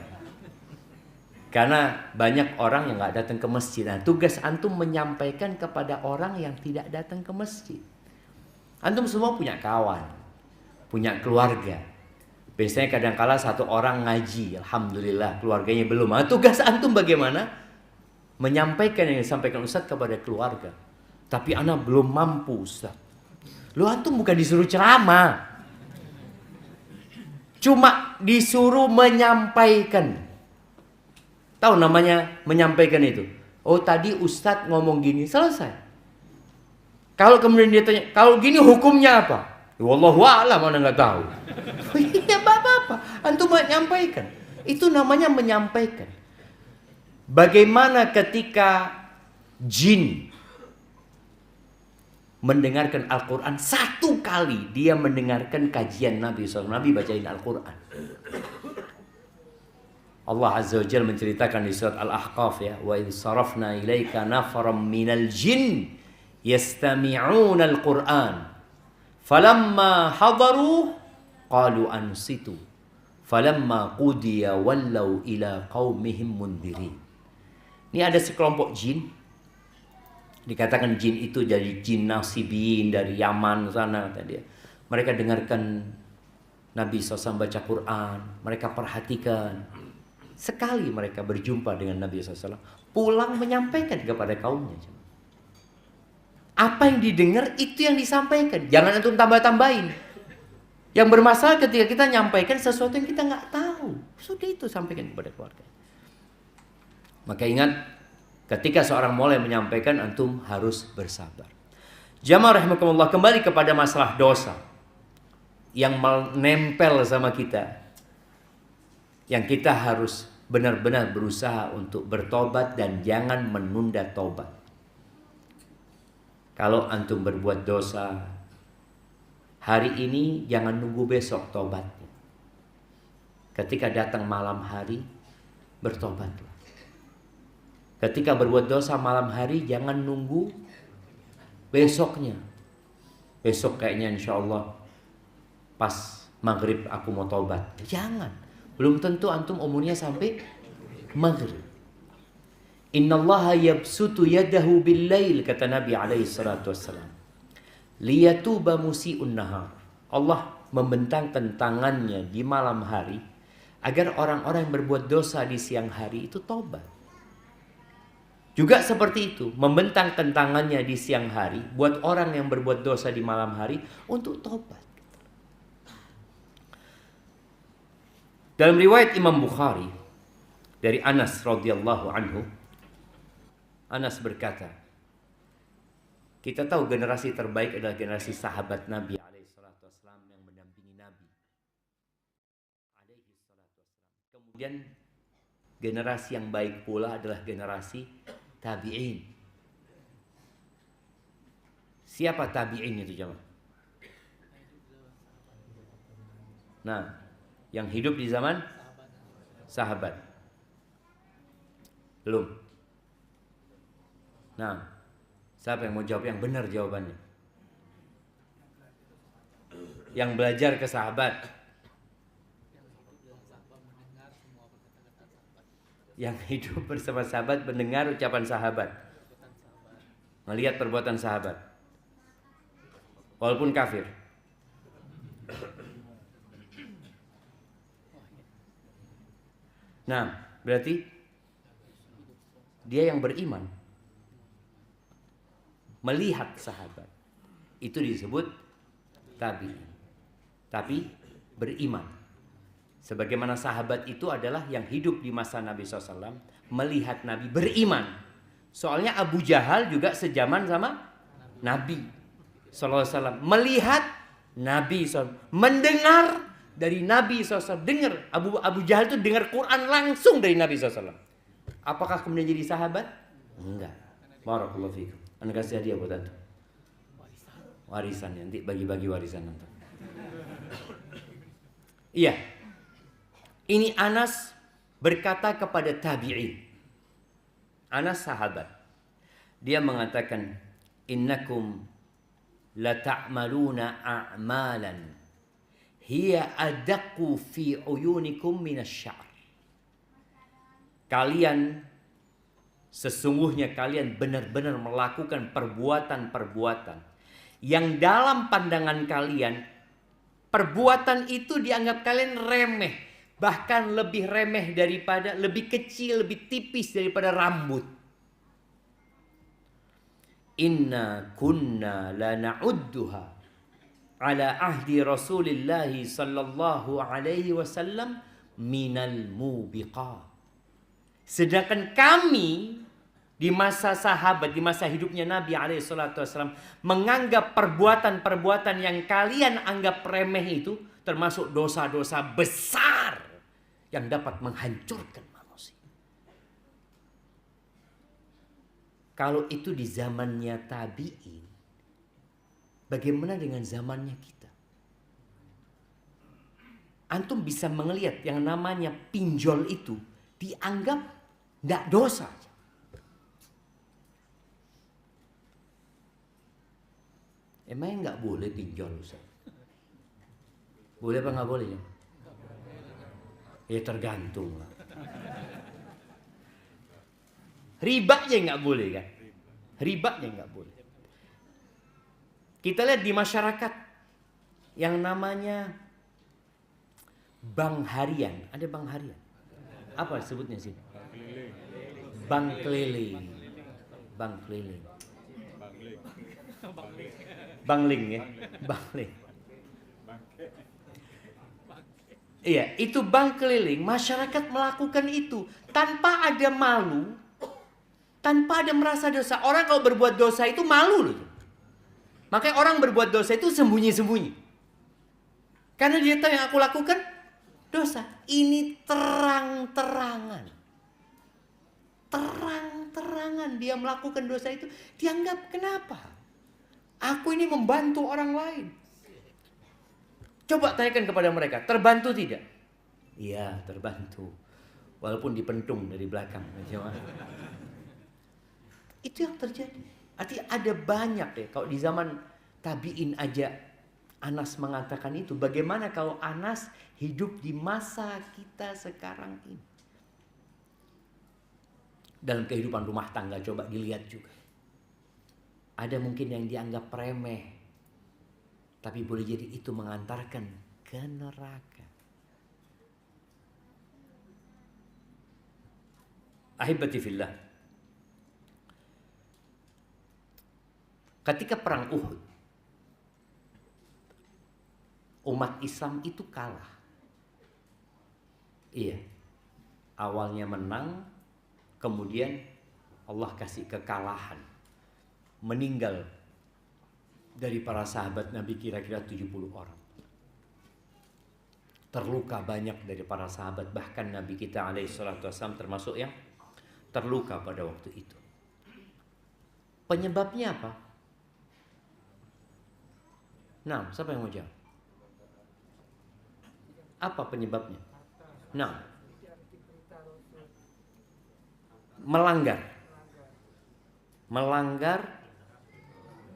Karena banyak orang yang gak datang ke masjid. Nah, tugas antum menyampaikan kepada orang yang tidak datang ke masjid. Antum semua punya kawan, punya keluarga. Biasanya kadang-kala satu orang ngaji, alhamdulillah keluarganya belum. Nah, tugas antum bagaimana? Menyampaikan yang disampaikan Ustaz kepada keluarga. Tapi ana belum mampu Ustaz. Lu antum bukan disuruh ceramah. Cuma disuruh menyampaikan. Tahu namanya menyampaikan itu? Oh tadi Ustadz ngomong gini, selesai. Kalau kemudian dia tanya, kalau gini hukumnya apa? Wallahu a'lam, mana nggak tahu. Ya apa-apa, antum menyampaikan. Itu namanya menyampaikan. Bagaimana ketika jin mendengarkan Al-Quran, satu kali dia mendengarkan kajian Nabi SAW. Nabi bacain Al-Quran. Allah Azza wa Jalla menceritakan di surat Al-Ahqaf ya, wa idh sarafna ilaika nafaram minal jin yastami'una al-Qur'an falamma hadaru qalu ansitu falamma qudiya wallau ila qaumihim mundirin. Ini ada sekelompok jin. Dikatakan jin itu dari jin Nasibin dari Yaman sana tadi. Mereka dengarkan Nabi SAW baca Quran, mereka perhatikan. Sekali mereka berjumpa dengan Nabi SAW, pulang menyampaikan kepada kaumnya. Apa yang didengar itu yang disampaikan. Jangan antum tambah-tambahin. Yang bermasalah ketika kita nyampaikan sesuatu yang kita nggak tahu. Sudah itu sampaikan kepada keluarga. Maka ingat, ketika seorang mulai menyampaikan, antum harus bersabar. Jamaah rahimakumullah, kembali kepada masalah dosa yang menempel sama kita. Yang kita harus benar-benar berusaha untuk bertobat dan jangan menunda tobat. Kalau antum berbuat dosa hari ini, jangan nunggu besok tobatnya. Ketika datang malam hari, Bertobatlah. Ketika berbuat dosa malam hari, jangan nunggu besoknya. Besok kayaknya insya Allah pas maghrib aku mau tobat. Jangan. Belum tentu antum umurnya sampai maghrib. Innallaha yabsutu yadahu bil-lail, kata Nabi alaihi salatu wassalam, liyatuba musii'un nahar. Allah membentangkan tangannya di malam hari agar orang-orang yang berbuat dosa di siang hari itu tobat. Juga seperti itu, membentangkan tangannya di siang hari buat orang yang berbuat dosa di malam hari untuk tobat. Dalam riwayat Imam Bukhari dari Anas radhiyallahu anhu, Anas berkata, kita tahu generasi terbaik adalah generasi sahabat Nabi alaihi salatu wasallam yang mendampingi Nabi alaihi salatu wasallam. Kemudian generasi yang baik pula adalah generasi tabi'in. Siapa tabi'in itu jemaah? Nah, yang hidup di zaman sahabat. Belum. Nah, siapa yang mau jawab yang benar jawabannya? Yang belajar ke sahabat. Yang hidup bersama sahabat, mendengar ucapan sahabat, melihat perbuatan sahabat, walaupun kafir. Nah, berarti dia yang beriman, melihat sahabat, itu disebut tabi'in. Tapi beriman. Sebagaimana sahabat itu adalah yang hidup di masa Nabi SAW, melihat Nabi, beriman. Soalnya Abu Jahal juga sejaman sama Nabi SAW, melihat Nabi SAW, mendengar dari Nabi SAW. Dengar, Abu Jahal itu dengar Quran langsung dari Nabi SAW. Apakah kemudian jadi sahabat? Enggak. Barakallahu fikum. Anda kasih hadiah buat antum. Warisan, nanti bagi-bagi warisan antum. Iya. Ini Anas berkata kepada tabi'in. Anas sahabat. Dia mengatakan, innakum la ta'maluna a'malan hiya adaqqu fi uyunikum minasy-sya'r. Kalian sesungguhnya kalian benar-benar melakukan perbuatan-perbuatan yang dalam pandangan kalian perbuatan itu dianggap kalian remeh, bahkan lebih remeh daripada, lebih kecil, lebih tipis daripada rambut. Inna kunna la na'udduha ala ahdi Rasulillah sallallahu alaihi wasallam minal mubiqat. Sedangkan kami di masa sahabat, di masa hidupnya Nabi alaihi salatu wasallam, menganggap perbuatan-perbuatan yang kalian anggap remeh itu termasuk dosa-dosa besar yang dapat menghancurkan manusia. Kalau itu di zamannya tabi'in, bagaimana dengan zamannya kita? Antum bisa melihat yang namanya pinjol itu dianggap tidak dosa. Emangnya nggak boleh pinjol, Ustaz? Boleh apa nggak boleh ya? Ya tergantung lah. Ribanya nggak boleh kan? Ribanya nggak boleh. Kita lihat di masyarakat yang namanya bank harian. Ada bank harian. Apa sebutnya sih? Bank keliling. Bank keliling. Bangling ya. Bangling. Iya, itu bank keliling. Masyarakat melakukan itu tanpa ada malu, tanpa ada merasa dosa. Orang kalau berbuat dosa itu malu loh. Makanya orang berbuat dosa itu sembunyi-sembunyi. Karena dia tahu yang aku lakukan dosa. Ini terang-terangan. Terang-terangan dia melakukan dosa itu. Dianggap kenapa? Aku ini membantu orang lain. Coba tanyakan kepada mereka, terbantu tidak? Iya, terbantu. walaupun dipentung dari belakang. Itu yang terjadi. Artinya ada banyak ya. Kalau di zaman tabi'in aja Anas mengatakan itu. Bagaimana kalau Anas hidup di masa kita sekarang ini? Dalam kehidupan rumah tangga coba dilihat juga. Ada mungkin yang dianggap remeh, tapi boleh jadi itu mengantarkan ke neraka. Ahibati fillah. Ketika perang Uhud, umat Islam itu kalah. Iya. Awalnya menang, kemudian Allah kasih kekalahan. Meninggal dari para sahabat Nabi kira-kira 70 orang. Terluka banyak dari para sahabat, bahkan Nabi kita alaihi salatu wassalam termasuk yang terluka pada waktu itu. Penyebabnya apa? Nah, siapa yang mau jawab? Apa penyebabnya? Nah, melanggar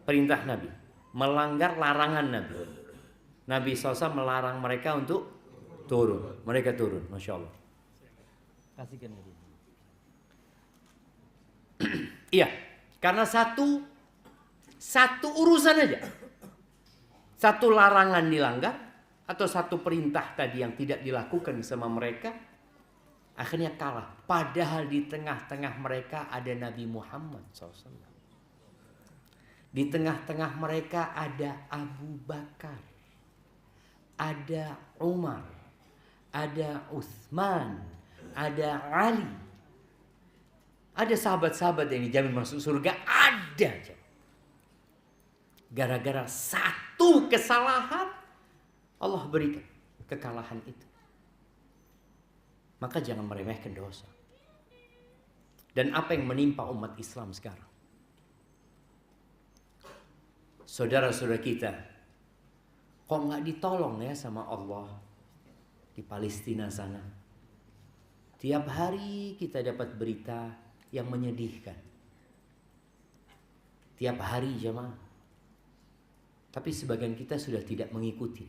perintah Nabi, melanggar larangan Nabi. Nabi SAW melarang mereka untuk turun. Mereka turun, Masya Allah. Kasihkan lagi. Iya, karena satu urusan aja. Satu larangan dilanggar, atau satu perintah tadi yang tidak dilakukan sama mereka, akhirnya kalah. Padahal di tengah-tengah mereka ada Nabi Muhammad SAW. Di tengah-tengah mereka ada Abu Bakar, ada Umar, ada Utsman, ada Ali. Ada sahabat-sahabat yang dijamin masuk surga, ada aja. Gara-gara satu kesalahan, Allah berikan kekalahan itu. Maka jangan meremehkan dosa. Dan apa yang menimpa umat Islam sekarang? Saudara-saudara kita, kok nggak ditolong ya sama Allah di Palestina sana? Tiap hari kita dapat berita yang menyedihkan. Tiap hari jemaah. Tapi sebagian kita sudah tidak mengikuti.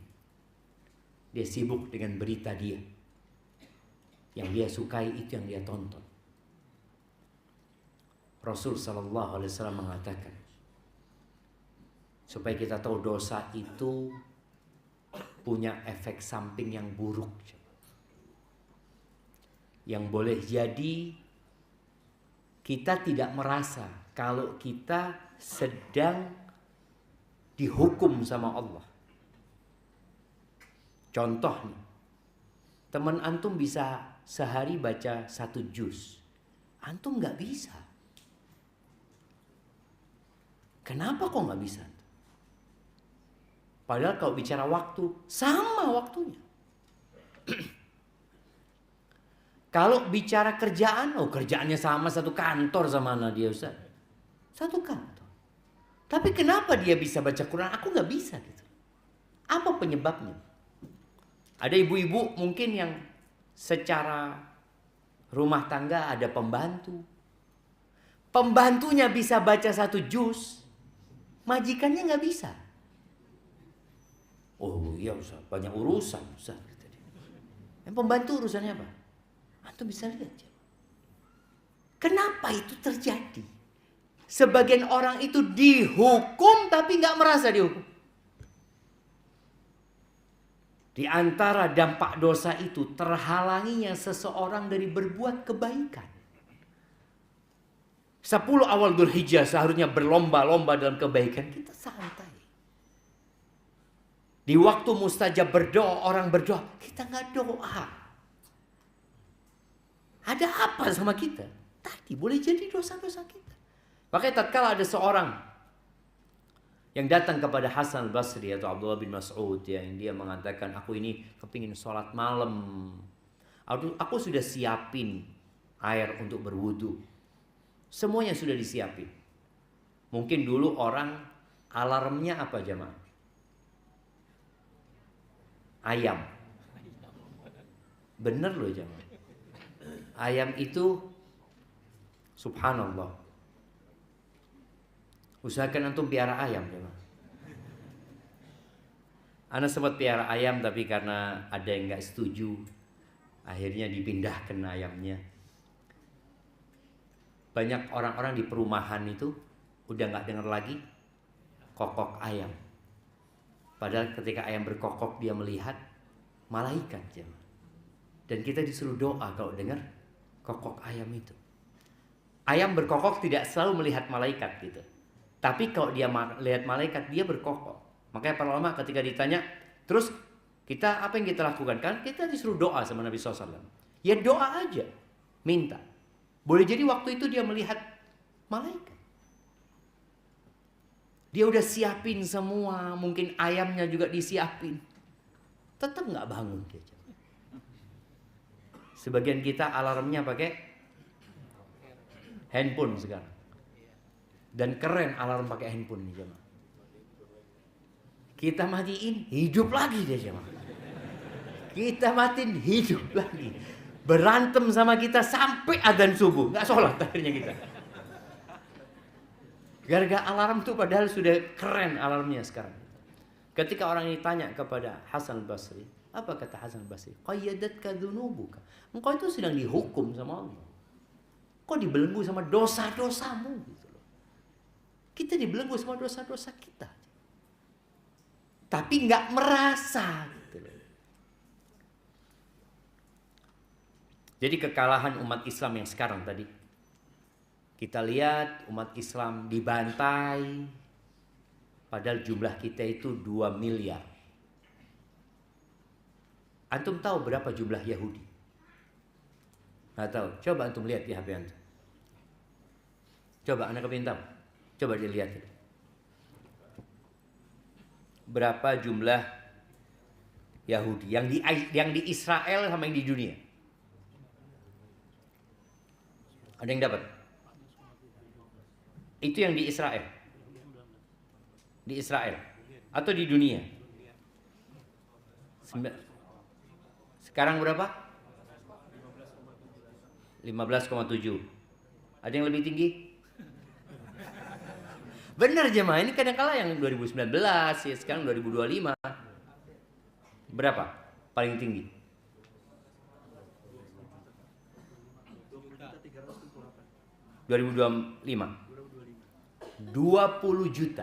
Dia sibuk dengan berita dia. Yang dia sukai itu yang dia tonton. Rasul sallallahu alaihi wasallam mengatakan, supaya kita tahu dosa itu punya efek samping yang buruk. Yang boleh jadi kita tidak merasa kalau kita sedang dihukum sama Allah. Contoh nih, teman antum bisa sehari baca 1 juz, antum nggak bisa. Kenapa kok nggak bisa? Padahal kalau bicara waktu, sama waktunya. Kalau bicara kerjaan, kerjaannya sama, satu kantor sama dia Ustaz. Satu kantor. Tapi kenapa dia bisa baca Quran, aku nggak bisa gitu. Apa penyebabnya? Ada ibu-ibu mungkin yang secara rumah tangga ada pembantu. Pembantunya bisa baca 1 juz, majikannya nggak bisa. Oh iya Ustaz, banyak urusan Ustaz. Yang pembantu urusannya apa? Antum bisa lihat. Kenapa itu terjadi? Sebagian orang itu dihukum tapi nggak merasa dihukum. Di antara dampak dosa itu terhalanginya seseorang dari berbuat kebaikan. 10 awal Dzulhijjah seharusnya berlomba-lomba dalam kebaikan, kita santai. Di waktu mustajab berdoa, orang berdoa, kita nggak doa. Ada apa sama kita? Tadi boleh jadi dosa-dosa kita. Makanya tatkala ada seorang yang datang kepada Hasan al-Basri atau Abdullah bin Mas'ud, yang dia mengatakan, aku ini kepingin sholat malam. Aku sudah siapin air untuk berwudu. Semuanya sudah disiapin. Mungkin dulu orang alarmnya apa jemaah? Ayam. Bener loh jemaah. Ayam itu subhanallah. Usahakan antum piara ayam, jemaah. Ana sempat piara ayam tapi karena ada yang nggak setuju, akhirnya dipindahkan ayamnya. Banyak orang-orang di perumahan itu udah nggak dengar lagi kokok ayam. Padahal ketika ayam berkokok dia melihat malaikat, jemaah. Dan kita disuruh doa kalau dengar kokok ayam itu. Ayam berkokok tidak selalu melihat malaikat gitu. Tapi kalau dia lihat malaikat dia berkokok. Makanya para ulama ketika ditanya, terus kita apa yang kita lakukan? Kan kita disuruh doa sama Nabi SAW. Ya doa aja, minta. Boleh jadi waktu itu dia melihat malaikat. Dia udah siapin semua, mungkin ayamnya juga disiapin. Tetap nggak bangun dia. Sebagian kita alarmnya pakai handphone sekarang. Dan keren alarm pakai handphone nih jemaah. Kita matiin, hidup lagi dia jemaah. Kita matiin, hidup lagi. Berantem sama kita sampai adzan subuh, nggak sholat akhirnya kita. Gara-gara alarm tuh padahal sudah keren alarmnya sekarang. Ketika orang ini tanya kepada Hasan Basri, apa kata Hasan Basri? Qayyadatka dzunubuka. Engkau itu sedang dihukum sama Allah. Kau dibelenggu sama dosa-dosamu gitu loh. Kita dibelenggu sama dosa-dosa kita. Tapi nggak merasa gitu loh. Jadi kekalahan umat Islam yang sekarang tadi, kita lihat umat Islam dibantai, padahal jumlah kita itu 2 miliar. Antum tahu berapa jumlah Yahudi? Nggak tahu. Coba antum lihat di HP antum. Coba anak kepintar. Coba dilihat. Berapa jumlah Yahudi yang di Israel sama yang di dunia? Ada yang dapat? Itu yang di Israel. Di Israel atau di dunia? Sekarang berapa? 15,7. Ada yang lebih tinggi? Benar jemaah, ini kadang-kala yang 2019 ya, sekarang 2025. Berapa paling tinggi? 2025. 20 juta.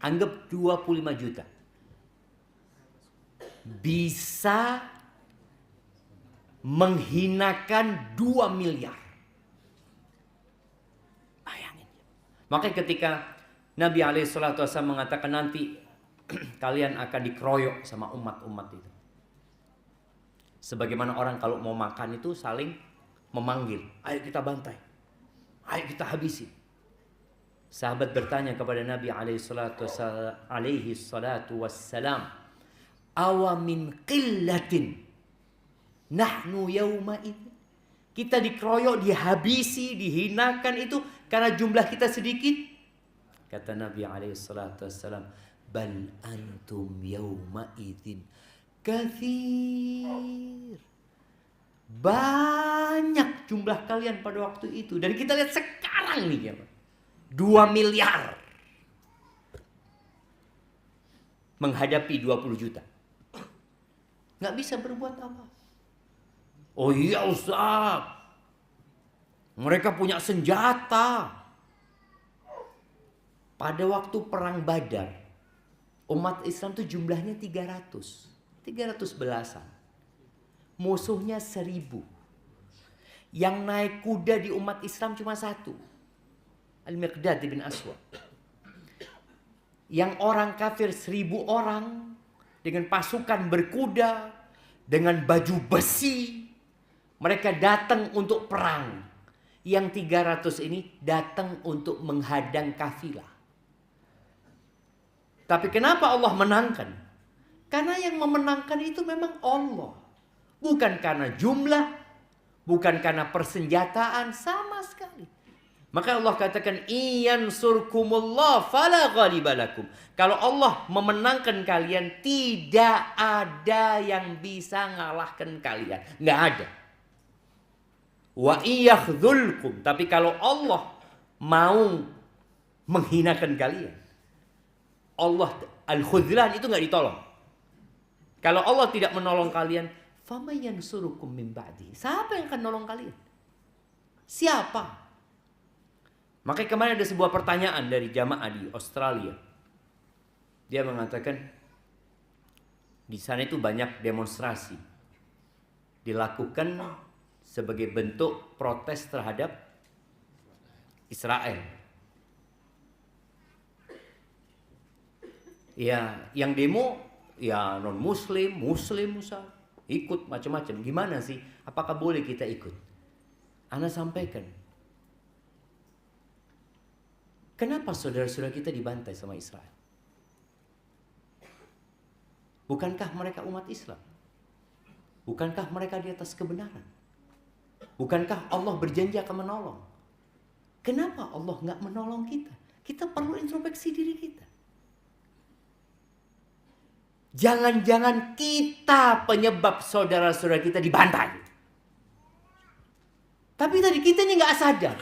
Anggap 25 juta. Bisa menghinakan 2 miliar. Bayangin. Makanya ketika Nabi SAW mengatakan nanti kalian akan dikeroyok sama umat-umat itu. Sebagaimana orang kalau mau makan itu saling memanggil. Ayo kita bantai. Ayo kita habisi. Sahabat bertanya kepada Nabi alaihi salatu wassalam, awa min qillatin nahnu yawma itu. Kita dikeroyok, dihabisi, dihinakan itu karena jumlah kita sedikit. Kata Nabi alaihi salatu wassalam, bal antum yawma idzin katsir. Banyak jumlah kalian pada waktu itu. Dan kita lihat sekarang nih ya, 2 miliar menghadapi 20 juta. Nggak bisa berbuat apa. Oh iya Ustaz, mereka punya senjata. Pada waktu perang Badar, umat Islam itu jumlahnya 300 belasan. Musuhnya 1000. Yang naik kuda di umat Islam cuma 1. Al-Miqdad bin Aswad. Yang orang kafir 1000 orang dengan pasukan berkuda, dengan baju besi. Mereka datang untuk perang. Yang 300 ini datang untuk menghadang kafilah. Tapi kenapa Allah menangkan? Karena yang memenangkan itu memang Allah. Bukan karena jumlah, bukan karena persenjataan, sama sekali. Maka Allah katakan, iyansurkumullah fala ghalibalakum. Kalau Allah memenangkan kalian, tidak ada yang bisa ngalahkan kalian. Nggak ada. Wa iyakhdhulkum, tapi kalau Allah mau menghinakan kalian, Allah al-khudlan itu nggak ditolong. Kalau Allah tidak menolong kalian, faman yansurukum min ba'di, siapa yang akan nolong kalian? Siapa? Makanya kemarin ada sebuah pertanyaan dari jamaah di Australia. Dia mengatakan di sana itu banyak demonstrasi dilakukan sebagai bentuk protes terhadap Israel. Ya, yang demo ya non muslim, muslim misal, ikut macam-macam. Gimana sih? Apakah boleh kita ikut? Ana sampaikan. Kenapa saudara-saudara kita dibantai sama Israel? Bukankah mereka umat Islam? Bukankah mereka di atas kebenaran? Bukankah Allah berjanji akan menolong? Kenapa Allah nggak menolong kita? Kita perlu introspeksi diri kita. Jangan-jangan kita penyebab saudara-saudara kita dibantai. Tapi tadi kita ini nggak sadar.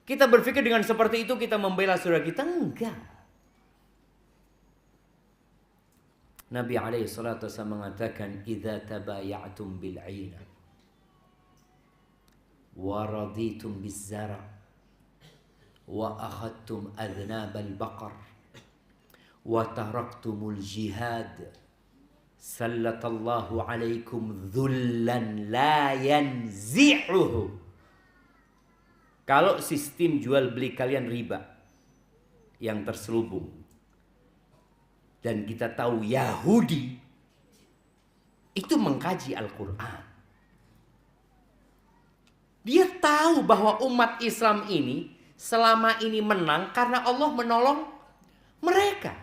Kita berpikir dengan seperti itu kita membela saudara kita. Enggak. Nabi SAW mengatakan, "Idza tabaya'tum bil 'ayna wa raditum biz zara wa akhadtum adnab al baqar wa taraktumul jihad sallatallahu alaikum dhullan la yanzi'uhu." Kalau sistem jual beli kalian riba yang terselubung, dan kita tahu Yahudi itu mengkaji Al-Quran, dia tahu bahwa umat Islam ini selama ini menang karena Allah menolong mereka.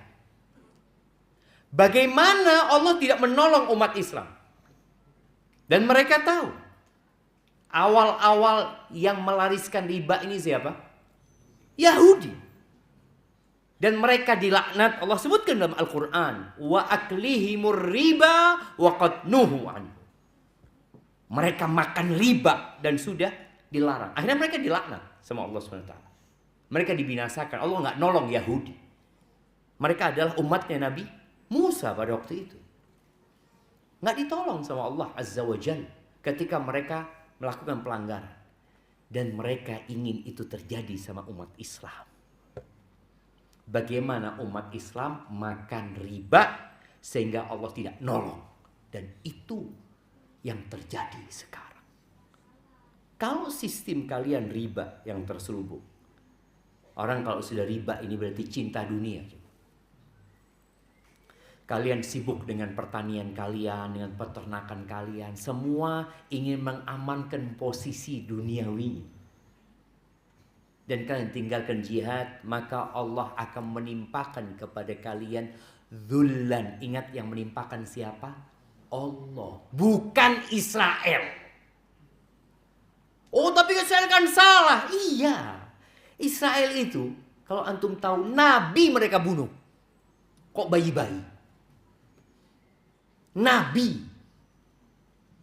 Bagaimana Allah tidak menolong umat Islam? Dan mereka tahu awal-awal yang melariskan riba ini siapa? Yahudi. Dan mereka dilaknat. Allah sebutkan dalam Al-Quran, wa aklihimur riba wa qad nuhu anhu. Mereka makan riba dan sudah dilarang. Akhirnya mereka dilaknat sama Allah SWT. Mereka dibinasakan. Allah nggak nolong Yahudi. Mereka adalah umatnya Nabi Musa pada waktu itu. Nggak ditolong sama Allah Azza wa Jalla ketika mereka melakukan pelanggaran. Dan mereka ingin itu terjadi sama umat Islam. Bagaimana umat Islam makan riba sehingga Allah tidak nolong. Dan itu yang terjadi sekarang. Kalau sistem kalian riba yang terselubung, orang kalau sudah riba ini berarti cinta dunia. Kalian sibuk dengan pertanian kalian, dengan peternakan kalian. Semua ingin mengamankan posisi duniawi. Dan kalian tinggalkan jihad, maka Allah akan menimpakan kepada kalian dzullan. Ingat, yang menimpakan siapa? Allah, bukan Israel. Oh, tapi Israel kan salah. Iya, Israel itu kalau antum tahu, nabi mereka bunuh. Kok bayi-bayi? Nabi.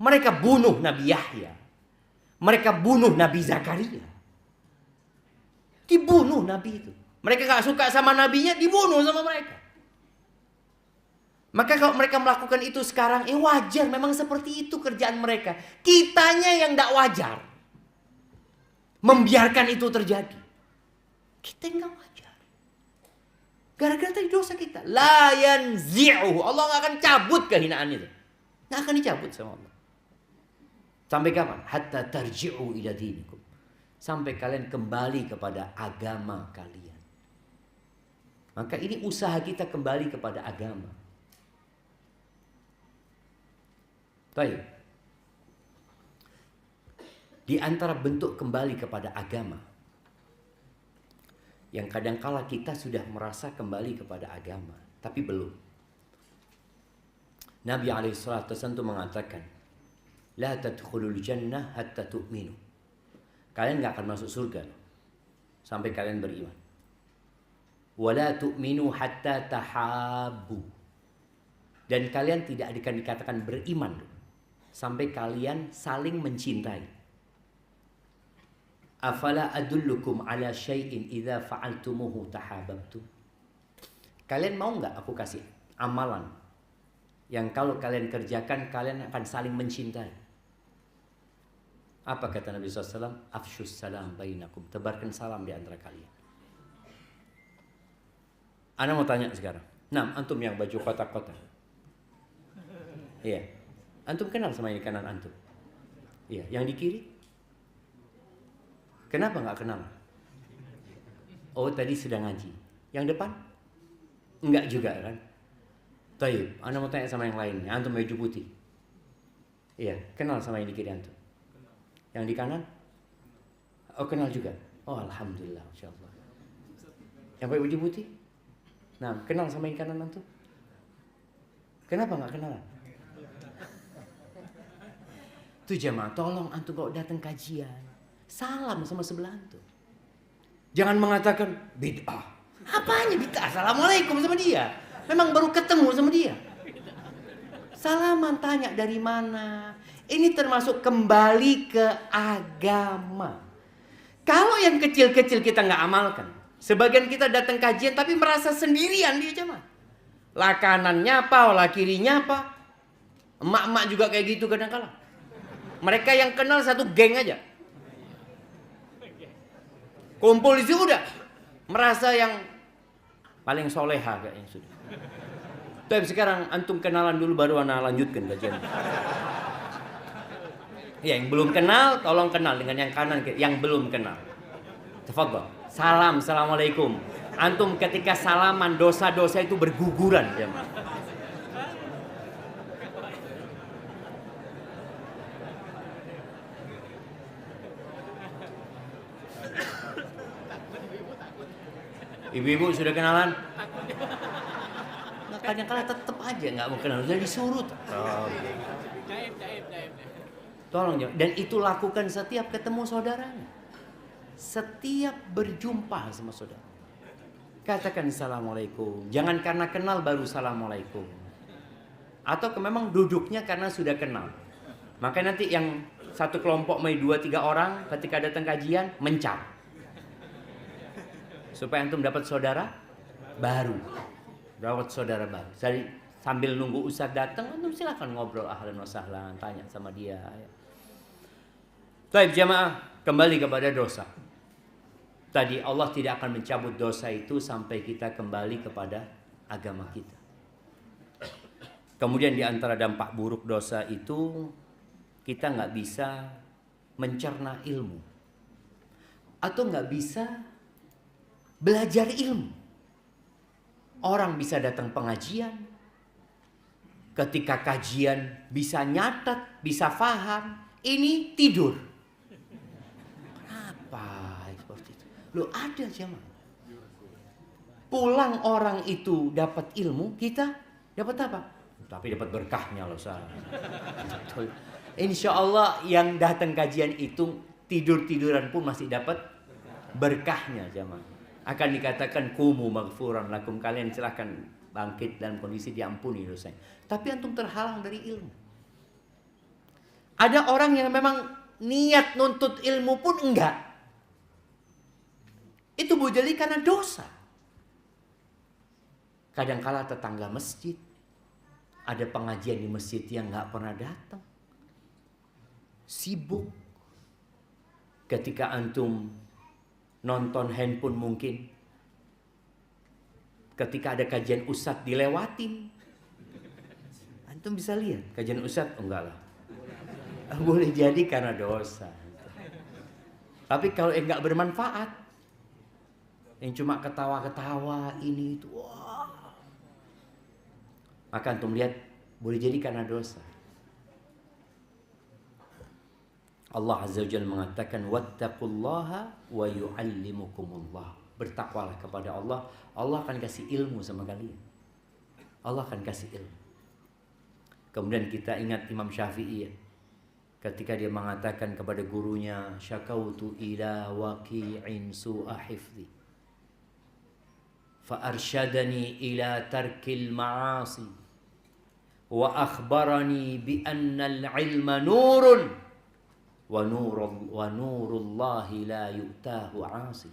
Mereka bunuh Nabi Yahya. Mereka bunuh Nabi Zakaria. Dibunuh Nabi itu. Mereka gak suka sama nabinya, dibunuh sama mereka. Maka kalau mereka melakukan itu sekarang, wajar, memang seperti itu kerjaan mereka. Kitanya yang gak wajar membiarkan itu terjadi. Kita yang gak wajar. Gara-gara tadi dosa kita. La yanzi'uhu. Allah gak akan cabut kehinaan itu. Gak akan dicabut sama Allah. Sampai kapan? Hatta tarji'u ila dinikum. Sampai kalian kembali kepada agama kalian. Maka ini usaha kita kembali kepada agama. Baik. Di antara bentuk kembali kepada agama, yang kadangkala kita sudah merasa kembali kepada agama, tapi belum. Nabi SAW mengatakan, La tadkhulul jannah hatta tu'minu. Kalian gak akan masuk surga sampai kalian beriman. Wala tu'minu hatta tahabbu. Dan kalian tidak akan dikatakan beriman sampai kalian saling mencintai. Afala adullukum ala syai'in idza fa'altumuhu tahabbtum. Kalian mau nggak aku kasih amalan yang kalau kalian kerjakan kalian akan saling mencintai? Apa kata Nabi SAW? Afshus salam bainakum. Tebarkan salam di antara kalian. Ana mau tanya sekarang. Nah, antum yang baju kotak-kotak. Iya. Antum kenal sama ini kanan antum? Iya. Yang di kiri? Kenapa nggak kenal? Oh, tadi sudah ngaji. Yang depan? Enggak juga kan? Taib, Anda mau tanya sama yang lainnya. Antum baju putih. Iya, kenal sama yang di kiri antum. Yang di kanan? Oh, kenal juga. Oh, alhamdulillah, insyaallah. Yang pakai baju putih? Nah, kenal sama yang kanan antum? Kenapa nggak kenalan? Tuh jemaah, tolong antum kalau datang kajian, salam sama sebelah antum. Jangan mengatakan bid'ah. Apanya bid'ah? Assalamualaikum sama dia. Memang baru ketemu sama dia. Salaman, tanya dari mana. Ini termasuk kembali ke agama. Kalau yang kecil-kecil kita nggak amalkan. Sebagian kita datang kajian tapi merasa sendirian dia jemaah. Lah kanannya apa, lah kirinya apa. Emak-emak juga kayak gitu kadang-kala. Mereka yang kenal satu geng aja. Kumpul di situ udah merasa yang paling soleha kayaknya sudah. Tapi sekarang antum kenalan dulu baru ana lanjutkan kajian. Ya, yang belum kenal tolong kenal dengan yang kanan, yang belum kenal. Tafadhol. Salam, assalamualaikum. Antum ketika salaman dosa-dosa itu berguguran jemaah. Ibu-ibu sudah kenalan? Nah, kadang-kadang tetap aja nggak mau kenal, udah disuruh. Tolong jangan. Dan itu lakukan setiap ketemu saudaranya, setiap berjumpa sama saudara. Katakan assalamualaikum. Jangan karena kenal baru assalamualaikum. Atau memang duduknya karena sudah kenal. Maka nanti yang satu kelompok mai 2-3 orang ketika datang kajian mencap. Supaya antum dapat saudara baru. Dapat saudara baru. Jadi sambil nunggu ustaz datang, antum silakan ngobrol ahlan wa sahlan, tanya sama dia. Baik jamaah, kembali kepada dosa. Tadi Allah tidak akan mencabut dosa itu sampai kita kembali kepada agama kita. Kemudian di antara dampak buruk dosa itu kita nggak bisa mencerna ilmu atau nggak bisa belajar ilmu. Orang bisa datang pengajian, ketika kajian bisa nyatet, bisa faham, ini tidur. Kenapa seperti itu? Loh ada jemaah. Pulang orang itu dapat ilmu, kita dapat apa? Tapi dapat berkahnya loh saya. Insya Allah yang datang kajian itu tidur-tiduran pun masih dapat berkahnya jemaah. Akan dikatakan kumu maghfuran lakum, kalian silahkan bangkit dalam kondisi diampuni dosanya. Tapi antum terhalang dari ilmu. Ada orang yang memang niat nuntut ilmu pun enggak. Itu boleh jadi karena dosa. Kadangkala tetangga masjid, ada pengajian di masjid yang enggak pernah datang. Sibuk. Ketika antum nonton handphone mungkin. Ketika ada kajian ustadz dilewatin. Antum bisa lihat kajian ustadz? Oh, enggak lah. Boleh jadi karena dosa. Tapi kalau enggak bermanfaat, yang cuma ketawa-ketawa ini itu, wah. Maka antum lihat boleh jadi karena dosa. Allah Azza wa Jalla mengatakan wattaqullaha wa yu'allimukumullah. Bertakwalah kepada Allah, Allah akan kasih ilmu sama kalian. Allah akan kasih ilmu. Kemudian kita ingat Imam Syafi'i ketika dia mengatakan kepada gurunya, syakautu ila waqi'in su'a hifdhi fa arsyadani ila tarkil ma'asi wa akhbarani bi anna al-ilma nurun wa nurullahi la yu'tahu 'asi.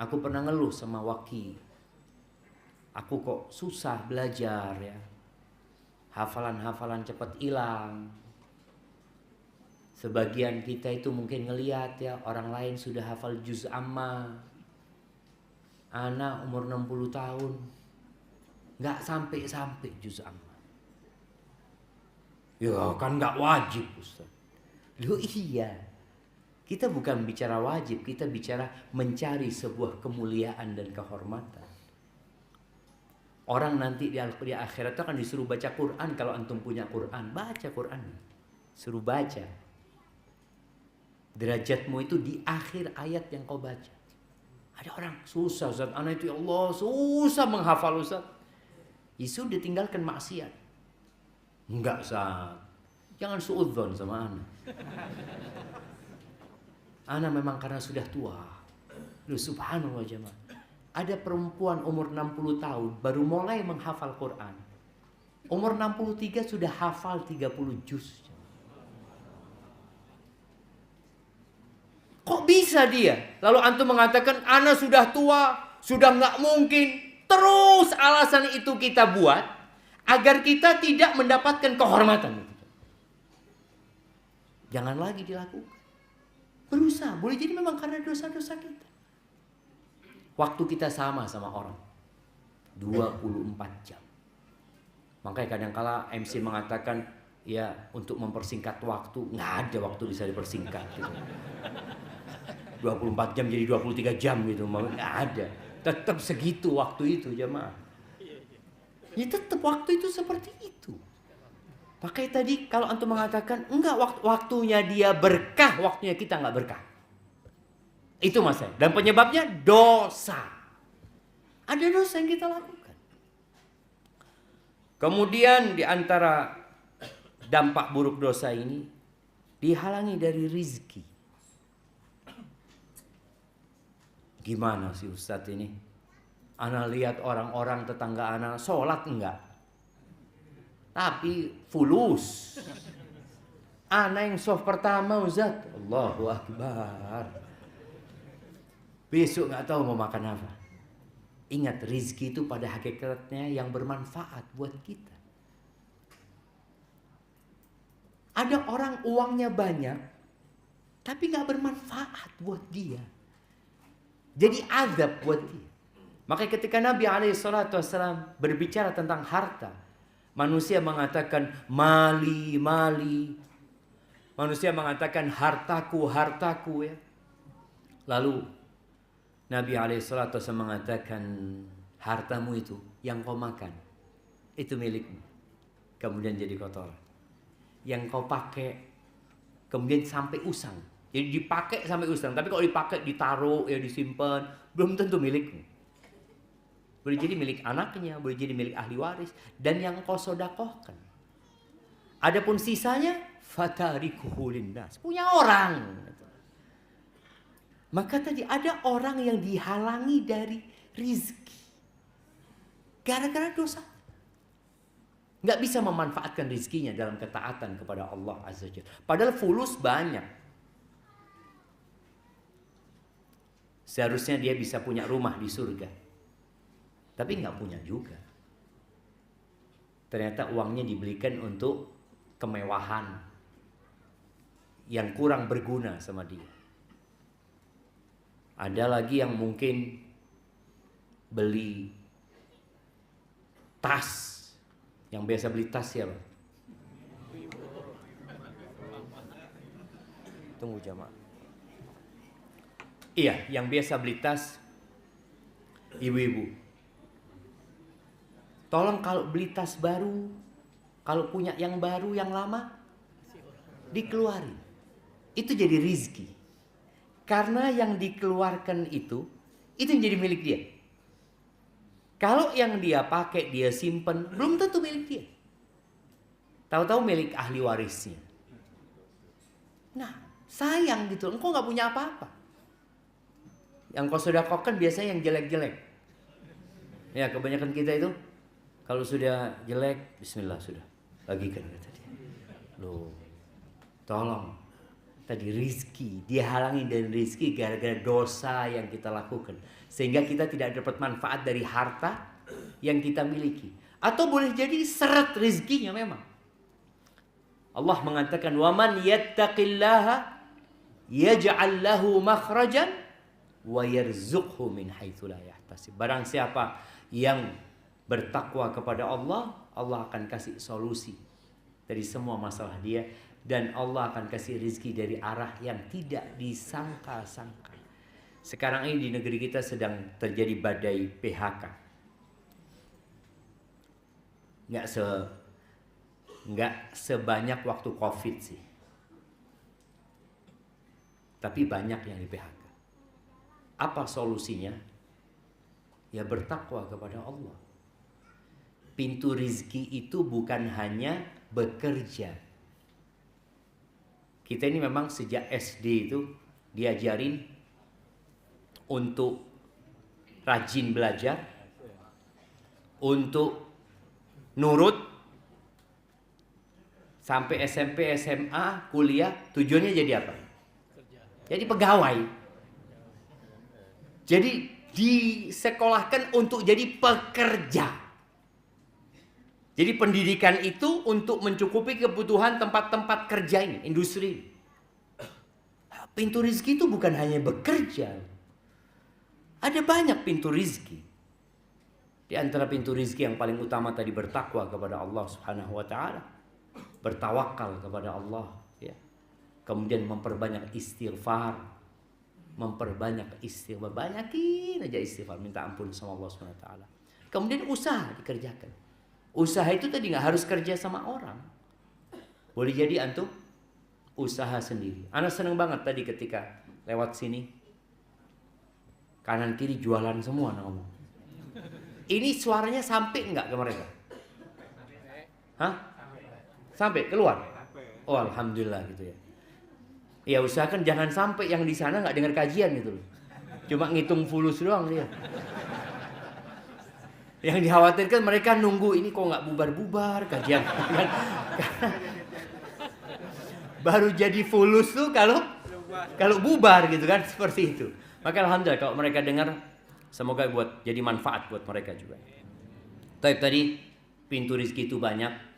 Aku pernah ngeluh sama Waki. Aku kok susah belajar ya. Hafalan-hafalan cepat hilang. Sebagian kita itu mungkin ngelihat ya, orang lain sudah hafal juz amma. Anak umur 60 tahun nggak sampai juz amma. Ya kan nggak wajib Ustaz. Loh iya. Kita bukan bicara wajib, kita bicara mencari sebuah kemuliaan dan kehormatan. Orang nanti di akhirat itu akan disuruh baca Quran. Kalau antum punya Quran, baca Quran. Suruh baca. Derajatmu itu di akhir ayat yang kau baca. Ada orang susah Ustaz, anak itu ya Allah susah menghafal Ustaz. Ya sudah, tinggalkan maksiat. Enggak Ustaz, jangan suudzon sama anak. Anak memang karena sudah tua. Loh subhanallah jemaah. Ada perempuan umur 60 tahun baru mulai menghafal Quran. Umur 63 sudah hafal 30 juz. Kok bisa dia? Lalu antum mengatakan anak sudah tua, sudah nggak mungkin. Terus alasan itu kita buat agar kita tidak mendapatkan kehormatan. Jangan lagi dilakukan. Berusaha, boleh jadi memang karena dosa-dosa kita. Waktu kita sama orang 24 jam. Makanya kadang-kala MC mengatakan ya untuk mempersingkat waktu, nggak ada waktu bisa dipersingkat gitu. 24 jam jadi 23 jam gitu, nggak ada. Tetap segitu waktu itu jemaah. Ya tetap waktu itu seperti itu. Pakai tadi kalau antum mengatakan enggak, waktunya dia berkah, waktunya kita enggak berkah. Itu masalah. Dan penyebabnya dosa. Ada dosa yang kita lakukan. Kemudian di antara dampak buruk dosa ini dihalangi dari rizki. Gimana sih Ustadz ini? Ana lihat orang-orang tetangga ana sholat enggak, tapi fulus. Ana yang soft pertama Ustaz, Allahu Akbar. Besok nggak tahu mau makan apa. Ingat, rizki itu pada hakikatnya yang bermanfaat buat kita. Ada orang uangnya banyak, tapi nggak bermanfaat buat dia. Jadi azab buat dia. Makanya ketika Nabi SAW berbicara tentang harta, manusia mengatakan mali, mali. Manusia mengatakan hartaku, hartaku ya. Lalu Nabi SAW mengatakan hartamu itu yang kau makan itu milikmu, kemudian jadi kotor. Yang kau pakai kemudian sampai usang, jadi dipakai sampai usang. Tapi kalau dipakai ditaruh ya disimpan, belum tentu milikmu. Boleh jadi milik anaknya, boleh jadi milik ahli waris, dan yang kau sodakohkan. Adapun sisanya fatarikuhu linnas, punya orang. Maka tadi ada orang yang dihalangi dari rizki gara-gara dosa. Nggak bisa memanfaatkan rizkinya dalam ketaatan kepada Allah Azza wa Jalla. Padahal fulus banyak. Seharusnya dia bisa punya rumah di surga, tapi nggak punya juga. Ternyata uangnya dibelikan untuk kemewahan yang kurang berguna sama dia. Ada lagi yang mungkin beli tas, yang biasa beli tas siapa? Tunggu jamaah. Iya, yang biasa beli tas ibu-ibu. Tolong kalau beli tas baru, kalau punya yang baru, yang lama dikeluarin. Itu jadi rizki. Karena yang dikeluarkan itu yang jadi milik dia. Kalau yang dia pakai, dia simpen, belum tentu milik dia. Tahu-tahu milik ahli warisnya. Nah, sayang gitu. Engkau nggak punya apa-apa. Yang kau sedekahkan biasanya yang jelek-jelek. Ya, kebanyakan kita itu kalau sudah jelek, bismillah sudah. Bagikan kata dia. Loh, tolong. tadi rizki, dia halangi dari rizki gara-gara dosa yang kita lakukan, sehingga kita tidak dapat manfaat dari harta yang kita miliki. Atau boleh jadi seret rizkinya memang. Allah mengatakan, "Waman yattaqillaha yaj'al lahu makhrajan wa yarzuqhu min haitsu la yahtasib." Barang siapa yang bertakwa kepada Allah, Allah akan kasih solusi dari semua masalah dia, dan Allah akan kasih rizki dari arah yang tidak disangka-sangka. Sekarang ini di negeri kita sedang terjadi badai PHK. Nggak sebanyak waktu COVID sih, tapi banyak yang di PHK. Apa solusinya? Ya bertakwa kepada Allah. Pintu rizki itu bukan hanya bekerja. Kita ini memang sejak SD itu diajarin untuk rajin belajar, untuk nurut, sampai SMP, SMA, kuliah, tujuannya jadi apa? Jadi pegawai. Jadi disekolahkan untuk jadi pekerja. Jadi pendidikan itu untuk mencukupi kebutuhan tempat-tempat kerja ini, industri. Pintu rizki itu bukan hanya bekerja. Ada banyak pintu rizki. Di antara pintu rizki yang paling utama tadi bertakwa kepada Allah Subhanahu wa taala. Bertawakal kepada Allah, ya. Kemudian memperbanyak istighfar. Banyakin aja istighfar, minta ampun sama Allah Subhanahu wa taala. Kemudian usaha dikerjakan. Usaha itu tadi nggak harus kerja sama orang. Boleh jadi antum usaha sendiri. Anak seneng banget tadi ketika lewat sini, kanan kiri jualan semua ngomong. Ini suaranya sampai nggak ke mereka? Hah? Sampai keluar? Oh alhamdulillah gitu ya. Ya usahakan jangan sampai yang di sana nggak dengar kajian gitu loh. Cuma ngitung fulus doang dia. Yang dikhawatirkan mereka nunggu ini kok nggak bubar-bubar kajian. Baru jadi fulus tuh kalau bubar gitu kan, seperti itu. Maka alhamdulillah kalau mereka dengar, semoga buat jadi manfaat buat mereka juga. Tadi pintu rizki itu banyak.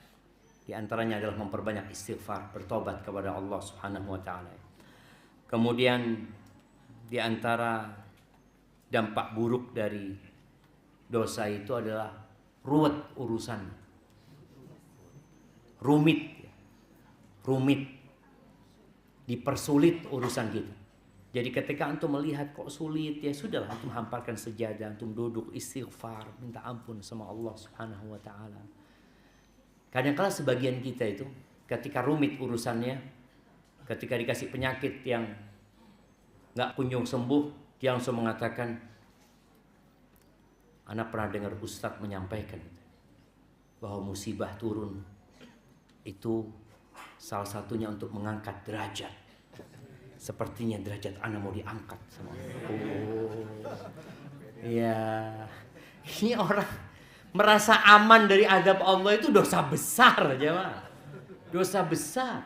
Di antaranya adalah memperbanyak istighfar, bertobat kepada Allah Subhanahu wa taala. Kemudian di antara dampak buruk dari dosa itu adalah ruwet urusan. Rumit. Dipersulit urusan kita. Jadi ketika antum melihat kok sulit, ya sudahlah antum hamparkan sejadah, antum duduk istighfar, minta ampun sama Allah Subhanahu wa taala. Kadang-kala sebagian kita itu ketika rumit urusannya, ketika dikasih penyakit yang nggak kunjung sembuh, dia langsung mengatakan, anak pernah dengar Ustadz menyampaikan bahwa musibah turun itu salah satunya untuk mengangkat derajat. Sepertinya derajat anak mau diangkat sama Allah. Oh, ya, ini orang merasa aman dari azab Allah itu dosa besar, jemaah. Dosa besar.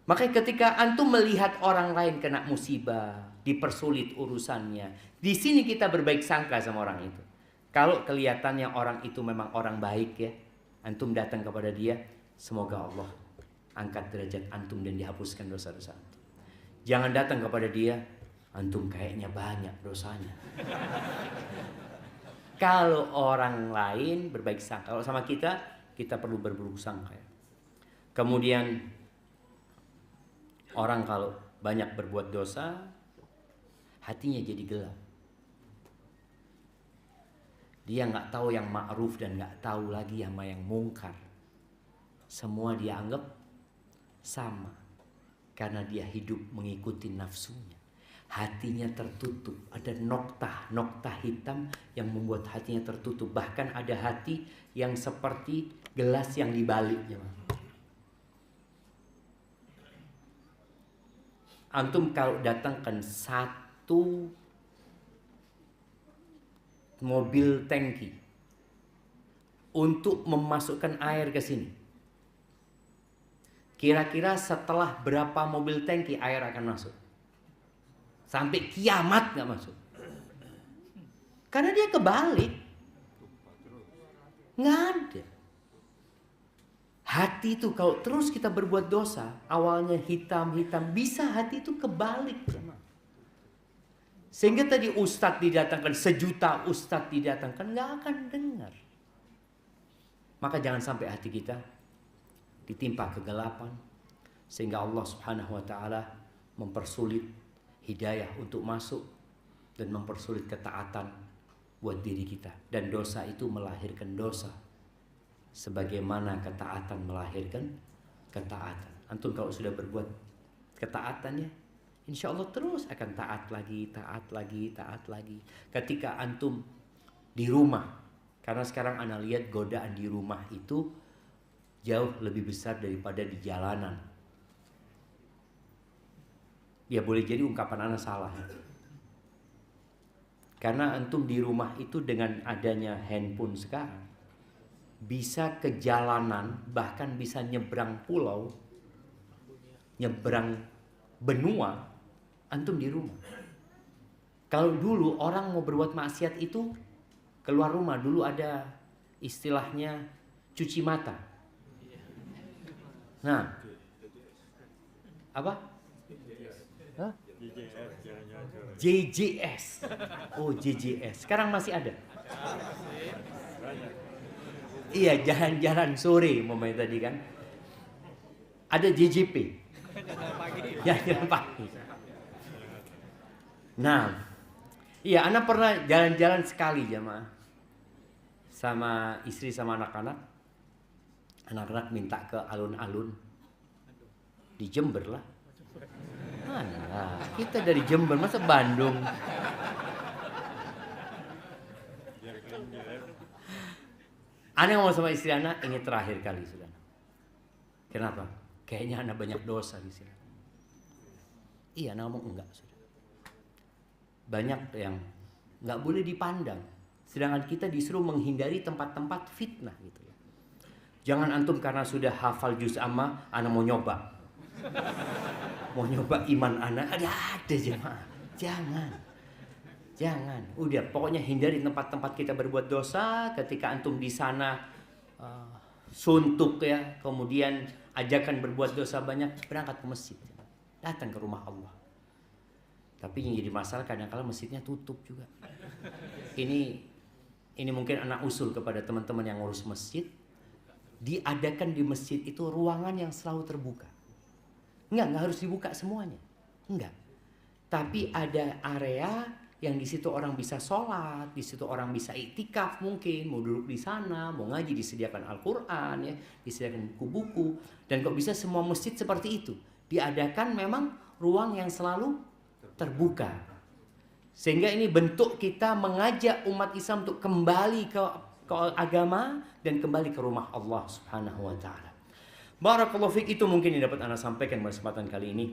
Makanya ketika antum melihat orang lain kena musibah, dipersulit urusannya, di sini kita berbaik sangka sama orang itu. Kalau kelihatannya orang itu memang orang baik ya, antum datang kepada dia, semoga Allah angkat derajat antum dan dihapuskan dosa-dosa antum. Jangan datang kepada dia, antum kayaknya banyak dosanya. Kalau orang lain berbaik sangka, kalau sama kita perlu berburuk sangka. Kemudian orang kalau banyak berbuat dosa, hatinya jadi gelap. Dia nggak tahu yang ma'ruf dan nggak tahu lagi sama yang mungkar. Semua dia anggap sama, karena dia hidup mengikuti nafsunya. Hatinya tertutup, ada nokta hitam yang membuat hatinya tertutup. Bahkan ada hati yang seperti gelas yang dibalik. Antum kalau datangkan satu mobil tangki untuk memasukkan air ke sini, Kira-kira setelah berapa mobil tangki air akan masuk? Sampai kiamat nggak masuk. Karena dia kebalik. Nggak ada. Hati itu kalau terus kita berbuat dosa, awalnya hitam-hitam, bisa hati itu kebalik. Sehingga tadi ustadz didatangkan, sejuta ustadz didatangkan, nggak akan dengar. Maka jangan sampai hati kita ditimpa kegelapan, sehingga Allah Subhanahu wa ta'ala mempersulit hidayah untuk masuk dan mempersulit ketaatan buat diri kita. Dan dosa itu melahirkan dosa, sebagaimana ketaatan melahirkan ketaatan. Antum kalau sudah berbuat ketaatannya, insya Allah terus akan taat lagi, taat lagi, taat lagi. Ketika antum di rumah, karena sekarang ana lihat godaan di rumah itu jauh lebih besar daripada di jalanan. Ya boleh jadi ungkapan ana salah. Karena antum di rumah itu dengan adanya handphone sekarang, bisa ke jalanan, bahkan bisa nyebrang pulau, nyebrang benua, antum di rumah. Kalau dulu orang mau berbuat maksiat itu keluar rumah, dulu ada istilahnya cuci mata. Nah, apa? Hah? JJS. Oh, JJS. Sekarang masih ada. Iya, jalan-jalan sore momennya tadi kan. Ada JJP. Jalan pagi. Nah, iya, anak pernah jalan-jalan sekali jamaah sama istri sama anak-anak. Anak-anak minta ke alun-alun di Jember lah. Mana? Kita dari Jember, masa Bandung? Anak ngomong sama istri anak, ini terakhir kali sudah. Kenapa? Kayaknya anak banyak dosa di sini. Iya, anak ngomong enggak sudah. Banyak yang nggak boleh dipandang. Sedangkan kita disuruh menghindari tempat-tempat fitnah gitu ya. Jangan antum karena sudah hafal juz amma, anak mau nyoba. Mau nyoba iman anak, ada jemaah. Jangan. Udah, pokoknya hindari tempat-tempat kita berbuat dosa. Ketika antum di sana suntuk ya, kemudian ajakan berbuat dosa banyak, berangkat ke masjid. Datang ke rumah Allah. Tapi yang jadi masalah kadang-kadang masjidnya tutup juga. Ini mungkin anak usul kepada teman-teman yang ngurus masjid. Diadakan di masjid itu ruangan yang selalu terbuka. Enggak harus dibuka semuanya. Enggak. Tapi ada area yang di situ orang bisa sholat, di situ orang bisa iktikaf mungkin, mau duduk di sana, mau ngaji, disediakan Al-Quran, ya, disediakan buku-buku. Dan kok bisa semua masjid seperti itu? Diadakan memang ruang yang selalu terbuka. Sehingga ini bentuk kita mengajak umat Islam untuk kembali ke agama dan kembali ke rumah Allah Subhanahu wa ta'ala. Barakallahu fiik, itu mungkin yang dapat Anda sampaikan pada kesempatan kali ini.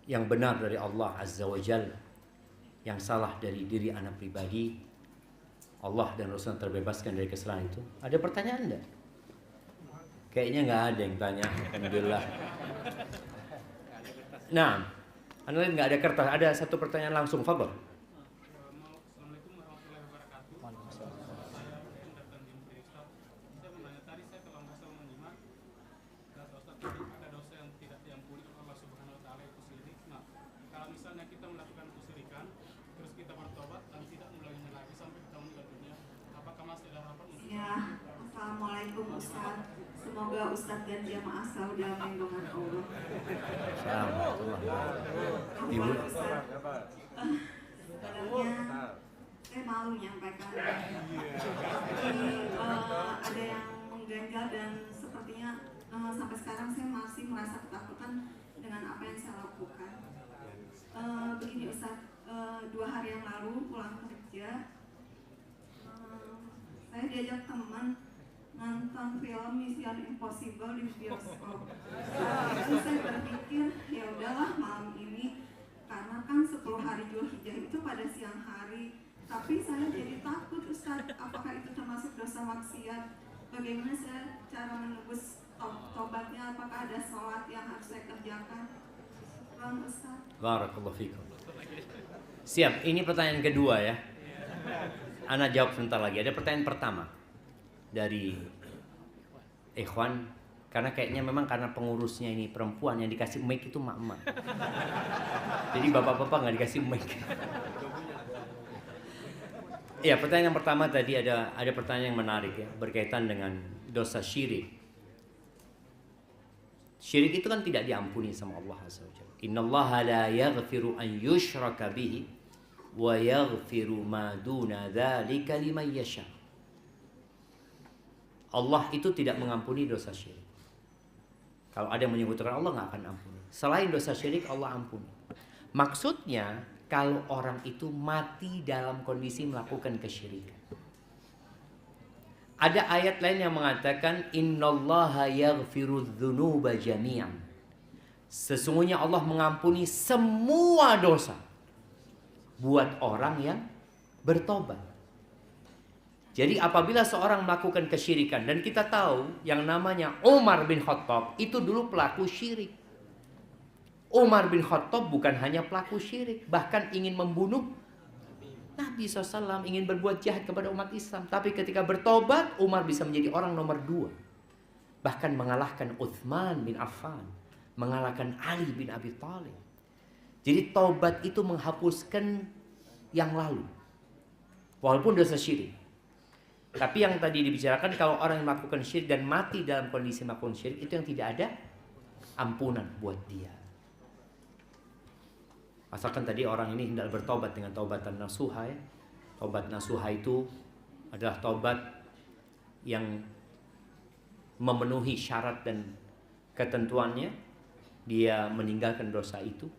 Yang benar dari Allah Azza wa Jalla, yang salah dari diri anak pribadi. Allah dan Rasul terbebaskan dari kesalahan itu. Ada pertanyaan enggak? Kayaknya nggak ada yang tanya. Alhamdulillah. Nah, Anda lihat nggak ada kertas? Ada satu pertanyaan langsung, fadhil. Assalamualaikum warahmatullahi wabarakatuh. Saya datang di Masjid Ustaz. Saya menanya tadi, saya kalau nggak salah menyimak kata Ustaz tadi ada dosa yang tidak diampuni oleh Allah Subhanahu Wa Taala, itu syirik. Nah, kalau misalnya kita melakukan kesyirikan, terus kita bertobat dan tidak mengulanginya lagi sampai kita meninggal dunia, apakah masih ada harapan untuk? Ya, Assalamualaikum Ustaz. Semoga Ustaz dan jamaah selalu dalam lindungan Allah. Ibu. Ustaz, sebenarnya saya malu menyampaikan. Jadi ada yang mengganjal dan sepertinya sampai sekarang saya masih merasa ketakutan dengan apa yang saya lakukan. Begini Ustaz, 2 hari yang lalu pulang kerja, saya diajak teman nonton film Mission Impossible di bioskop. Lalu saya berpikir, ya udahlah malam ini, karena kan 10 hari Dzulhijjah itu pada siang hari. Tapi saya jadi takut Ustaz, apakah itu termasuk dosa maksiat? Bagaimana saya cara menebus tobatnya, apakah ada sholat yang harus saya kerjakan? Bang Ustaz. Barakallahu fikum. Siap, ini pertanyaan kedua ya. Ana jawab sebentar lagi. Ada pertanyaan pertama dari ikhwan, karena kayaknya memang karena pengurusnya ini perempuan, yang dikasih mic itu mak-mak. Jadi bapak-bapak nggak dikasih mic. Ya, pertanyaan yang pertama tadi ada pertanyaan yang menarik ya, berkaitan dengan dosa syirik. Syirik itu kan tidak diampuni sama Allah Azza wa Jalla. Innallaha la yaghfiru an yushraka bihi wa yaghfiru ma duna dzalika liman yasha. Allah itu tidak mengampuni dosa syirik. Kalau ada yang menyebutkan Allah nggak akan ampuni. Selain dosa syirik Allah ampuni. Maksudnya kalau orang itu mati dalam kondisi melakukan kesyirikan. Ada ayat lain yang mengatakan innallaha yaghfiru dzunuba jami'an. Sesungguhnya Allah mengampuni semua dosa buat orang yang bertobat. Jadi apabila seorang melakukan kesyirikan, dan kita tahu yang namanya Umar bin Khattab itu dulu pelaku syirik. Umar bin Khattab bukan hanya pelaku syirik, bahkan ingin membunuh Nabi SAW, ingin berbuat jahat kepada umat Islam. Tapi ketika bertobat, Umar bisa menjadi orang nomor 2. Bahkan mengalahkan Uthman bin Affan, mengalahkan Ali bin Abi Thalib. Jadi taubat itu menghapuskan yang lalu, walaupun dosa syirik. Tapi yang tadi dibicarakan, kalau orang yang melakukan syirik dan mati dalam kondisi melakukan syirik, itu yang tidak ada ampunan buat dia. Asalkan tadi orang ini hendak bertobat dengan taubatan nasuha ya. Taubat nasuha itu adalah taubat yang memenuhi syarat dan ketentuannya. Dia meninggalkan dosa itu,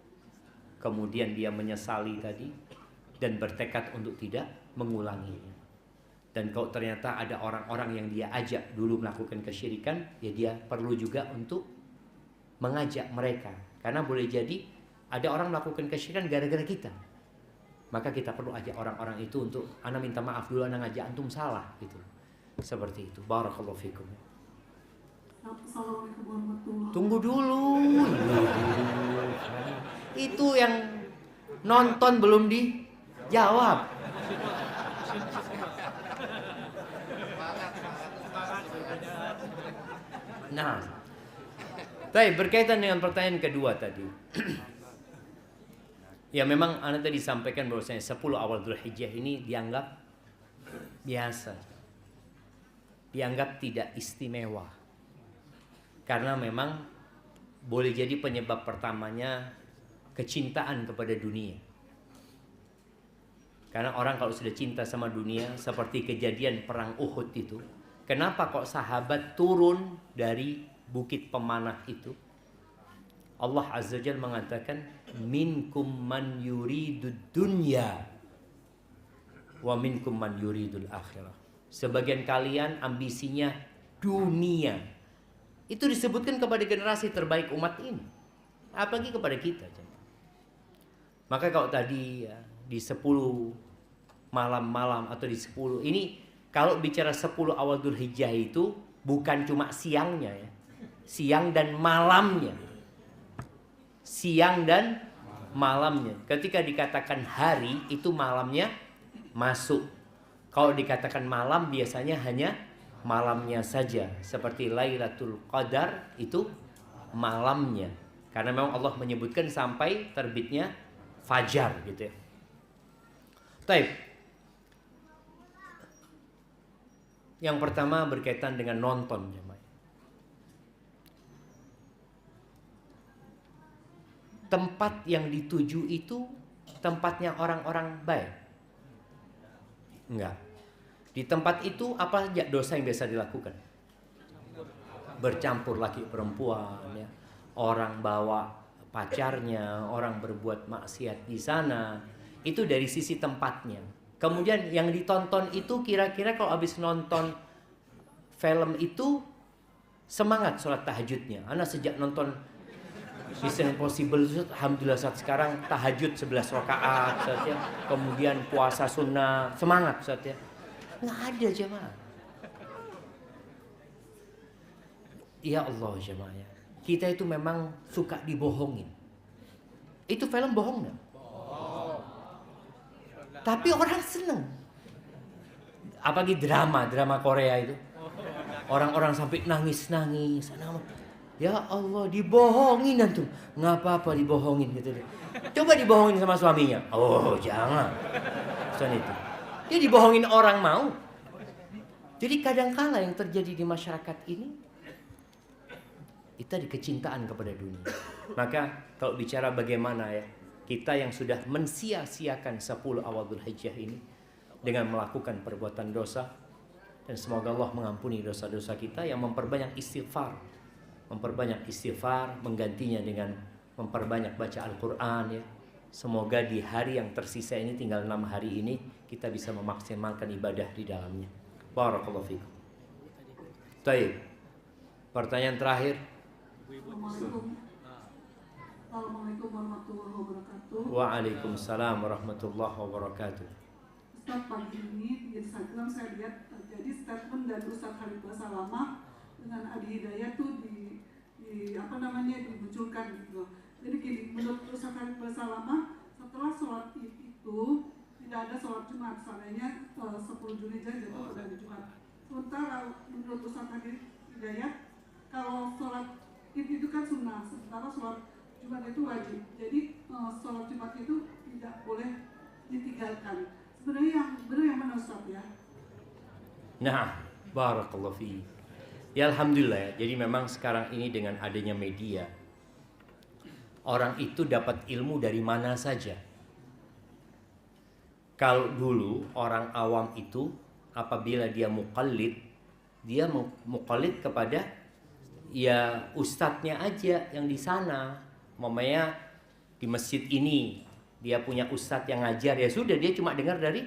kemudian dia menyesali tadi dan bertekad untuk tidak mengulanginya. Dan kalau ternyata ada orang-orang yang dia ajak dulu melakukan kesyirikan, ya dia perlu juga untuk mengajak mereka. Karena boleh jadi ada orang melakukan kesyirikan gara-gara kita. Maka kita perlu ajak orang-orang itu untuk, ana minta maaf dulu, ana ngajak antum salah gitu. Seperti itu. Barakallahu fikum. Tunggu dulu. Itu yang nonton belum dijawab. Nah, baik, berkaitan dengan pertanyaan kedua tadi. Ya memang Anda tadi sampaikan bahwasanya 10 awal Dzulhijjah ini dianggap biasa. Dianggap tidak istimewa. Karena memang boleh jadi penyebab pertamanya kecintaan kepada dunia. Karena orang kalau sudah cinta sama dunia, seperti kejadian perang Uhud itu, kenapa kok sahabat turun dari bukit pemanah itu? Allah Azza wa Jalla mengatakan, minkum man yuridud dunya wa minkum man yuridul akhirah. Sebagian kalian ambisinya dunia. Itu disebutkan kepada generasi terbaik umat ini, apalagi kepada kita. Maka kalau tadi ya, di 10 malam-malam atau di 10 ini, kalau bicara 10 awal Dzulhijjah itu bukan cuma siangnya ya, siang dan malamnya. Siang dan malamnya. Ketika dikatakan hari, itu malamnya masuk. Kalau dikatakan malam, biasanya hanya malamnya saja. Seperti Lailatul Qadar, itu malamnya. Karena memang Allah menyebutkan sampai terbitnya fajar gitu ya. Taib. Yang pertama berkaitan dengan nonton jemaah. Tempat yang dituju itu tempatnya orang-orang baik? Enggak. Di tempat itu apa saja dosa yang biasa dilakukan? Bercampur laki perempuan ya. Orang bawa pacarnya, orang berbuat maksiat di sana. Itu dari sisi tempatnya. Kemudian yang ditonton itu kira-kira kalau habis nonton film itu semangat sholat tahajudnya. Ana sejak nonton Mission Impossible itu, alhamdulillah saat sekarang tahajud 11 rakaat saat ya. Kemudian puasa sunnah, semangat saat ya. Nggak ada jemaah. Ya Allah jemaah, kita itu memang suka dibohongin. Itu film bohong nggak? Tapi orang seneng. Apalagi drama Korea itu. Orang-orang sampai nangis-nangis. Ya Allah, dibohongin antum. Nggak apa-apa dibohongin gitu deh. Coba dibohongin sama suaminya. Oh, jangan. Soal itu. Dia dibohongin orang mau. Jadi kadang-kala yang terjadi di masyarakat ini, itu ada kecintaan kepada dunia. Maka kalau bicara bagaimana ya, kita yang sudah mensia-siakan 10 awal Dzulhijjah ini dengan melakukan perbuatan dosa, dan semoga Allah mengampuni dosa-dosa kita, yang memperbanyak istighfar, menggantinya dengan memperbanyak baca Al-Quran ya. Semoga di hari yang tersisa ini, tinggal 6 hari ini, kita bisa memaksimalkan ibadah di dalamnya. Barakallahu fikum. Baik. Pertanyaan terakhir. Assalamualaikum warahmatullahi wabarakatuh. Waalaikumsalam warahmatullahi wabarakatuh. Ustaz, pagi ini di Instagram saya lihat jadi statement dari Ustaz Khalid Basalamah dengan Adi Hidayat tuh dimunculkan gitu. Jadi gini, menurut Ustaz Khalid Basalamah, setelah sholat Id itu tidak ada sholat Jumat, seandainya 10 Juli jatuh pada hari Jumat. Sementara menurut Ustaz Khalid Hidayat, kalau sholat Id itu kan sunnah, sementara sholat Jumat itu wajib. Jadi sholat Jumat itu tidak boleh ditinggalkan. Sebenarnya yang benar yang mana Ustaz ya? Nah, barakallahu fi. Ya alhamdulillah ya. Jadi memang sekarang ini dengan adanya media, orang itu dapat ilmu dari mana saja. Kalau dulu orang awam itu apabila dia muqallid, dia muqallid kepada ya ustadznya aja yang di sana. Mamanya di masjid ini dia punya ustadz yang ngajar, ya sudah dia cuma dengar dari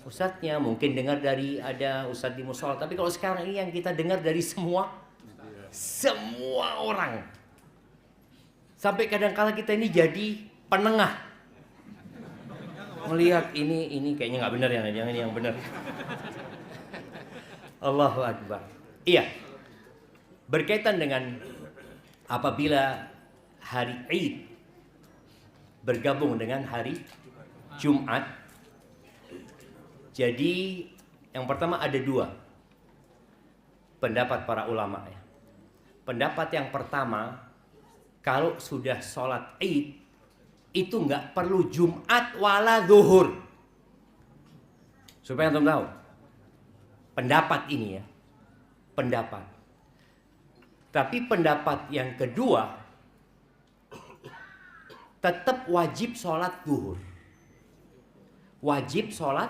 ustadznya, mungkin dengar dari ada ustadz di musola. Tapi kalau sekarang ini yang kita dengar dari semua orang. Sampai kadang-kala kita ini jadi penengah. Melihat ini kayaknya nggak benar, yang ini yang benar. Allahu Akbar. Iya. Berkaitan dengan apabila hari Id bergabung dengan hari Jumat. Jadi yang pertama ada 2 pendapat para ulama ya. Pendapat yang pertama, kalau sudah sholat Id itu nggak perlu Jumat wala zuhur. Supaya antum tahu. Pendapat ini ya. Pendapat. Tapi pendapat yang kedua, tetap wajib sholat zuhur. Wajib sholat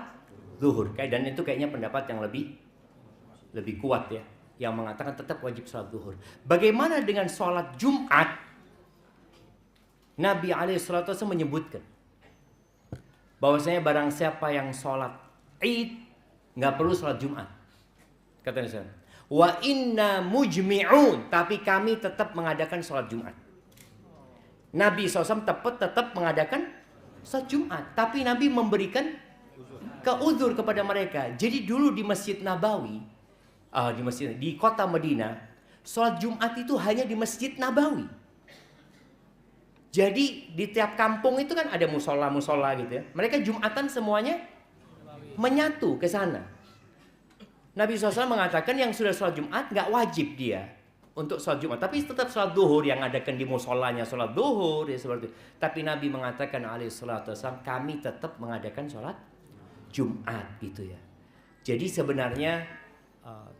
zuhur. Dan itu kayaknya pendapat yang lebih kuat ya. Yang mengatakan tetap wajib sholat zuhur. Bagaimana dengan sholat Jumat? Nabi SAW menyebutkan bahwasanya barang siapa yang sholat Id nggak perlu sholat Jumat. Kata Nabi, wa inna mujmi'un, tapi kami tetap mengadakan sholat Jumat. Nabi SAW tetap mengadakan sholat Jumat, tapi Nabi memberikan keuzur kepada mereka. Jadi dulu di Masjid Nabawi, di kota Madinah, sholat Jumat itu hanya di Masjid Nabawi. Jadi di tiap kampung itu kan ada musola gitu ya. Mereka Jumatan semuanya menyatu ke sana. Nabi SAW mengatakan yang sudah sholat Jumat nggak wajib dia untuk sholat Jumat, tapi tetap sholat duhur yang adakan di musolanya sholat duhur ya seperti itu. Tapi Nabi mengatakan alaihissalam, kami tetap mengadakan sholat Jumat gitu ya. Jadi sebenarnya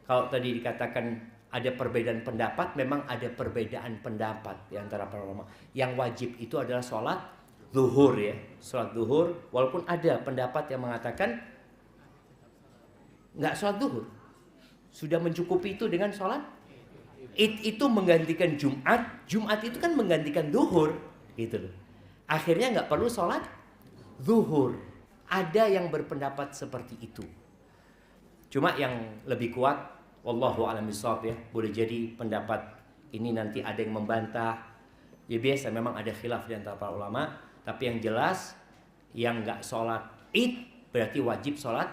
kalau tadi dikatakan ada perbedaan pendapat, memang ada perbedaan pendapat di antara para ulama. Yang wajib itu adalah sholat zuhur ya, sholat zuhur. Walaupun ada pendapat yang mengatakan nggak sholat zuhur, sudah mencukupi itu dengan sholat Id itu menggantikan Jumat. Jumat itu kan menggantikan zuhur, gitu loh. Akhirnya nggak perlu sholat zuhur. Ada yang berpendapat seperti itu. Cuma yang lebih kuat, wallahu a'lam bishawab ya, boleh jadi pendapat ini nanti ada yang membantah. Ya biasa, memang ada khilaf di antara para ulama. Tapi yang jelas, yang nggak sholat Id berarti wajib sholat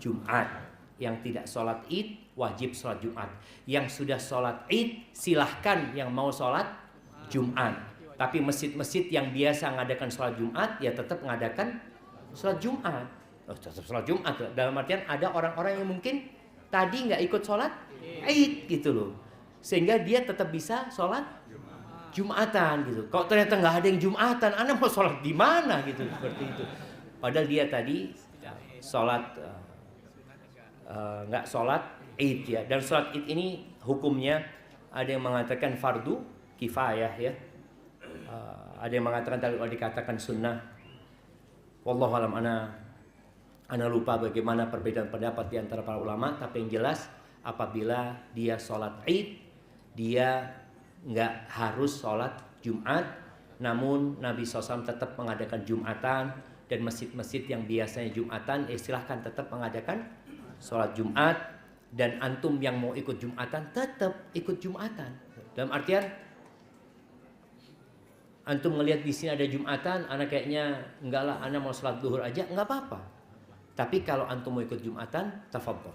Jumat. yang tidak sholat id wajib sholat Jumat. Yang sudah sholat id silahkan yang mau sholat Jumat. Tapi masjid-masjid yang biasa mengadakan sholat Jumat ya tetap mengadakan sholat Jumat. Tetap sholat Jumat. Dalam artian ada orang-orang yang mungkin tadi nggak ikut sholat id gitu loh, sehingga dia tetap bisa sholat Jumatan gitu. Kalau ternyata nggak ada yang Jumatan, Anda mau sholat di mana gitu, seperti itu. Padahal dia tadi sholat nggak sholat id ya. Dan sholat id ini hukumnya ada yang mengatakan fardu kifayah ya. Ada yang mengatakan tadi kalau dikatakan sunnah. Wallahu alam, ana lupa bagaimana perbedaan pendapat di antara para ulama. Tapi yang jelas apabila dia sholat id, dia nggak harus sholat Jumat. Namun Nabi SAW tetap mengadakan Jumatan. Dan masjid-masjid yang biasanya Jumatan silahkan tetap mengadakan sholat Jumat. Dan antum yang mau ikut Jumatan tetap ikut Jumatan. Dalam artian antum ngelihat di sini ada Jumatan, anak kayaknya enggak lah, anak mau sholat duhur aja, enggak apa-apa. Tapi kalau antum mau ikut Jumatan, tafadhol.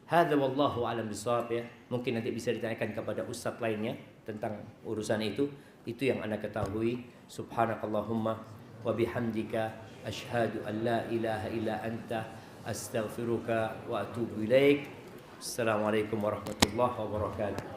Hadza wallahu alam bisawab ya. Mungkin nanti bisa ditanyakan kepada ustaz lainnya tentang urusan itu. Itu yang Anda ketahui. Subhanakallahumma wa bihamdika asyhadu an la ilaha illa anta astaghfiruka wa atubu ilaik. Assalamualaikum warahmatullahi wabarakatuh.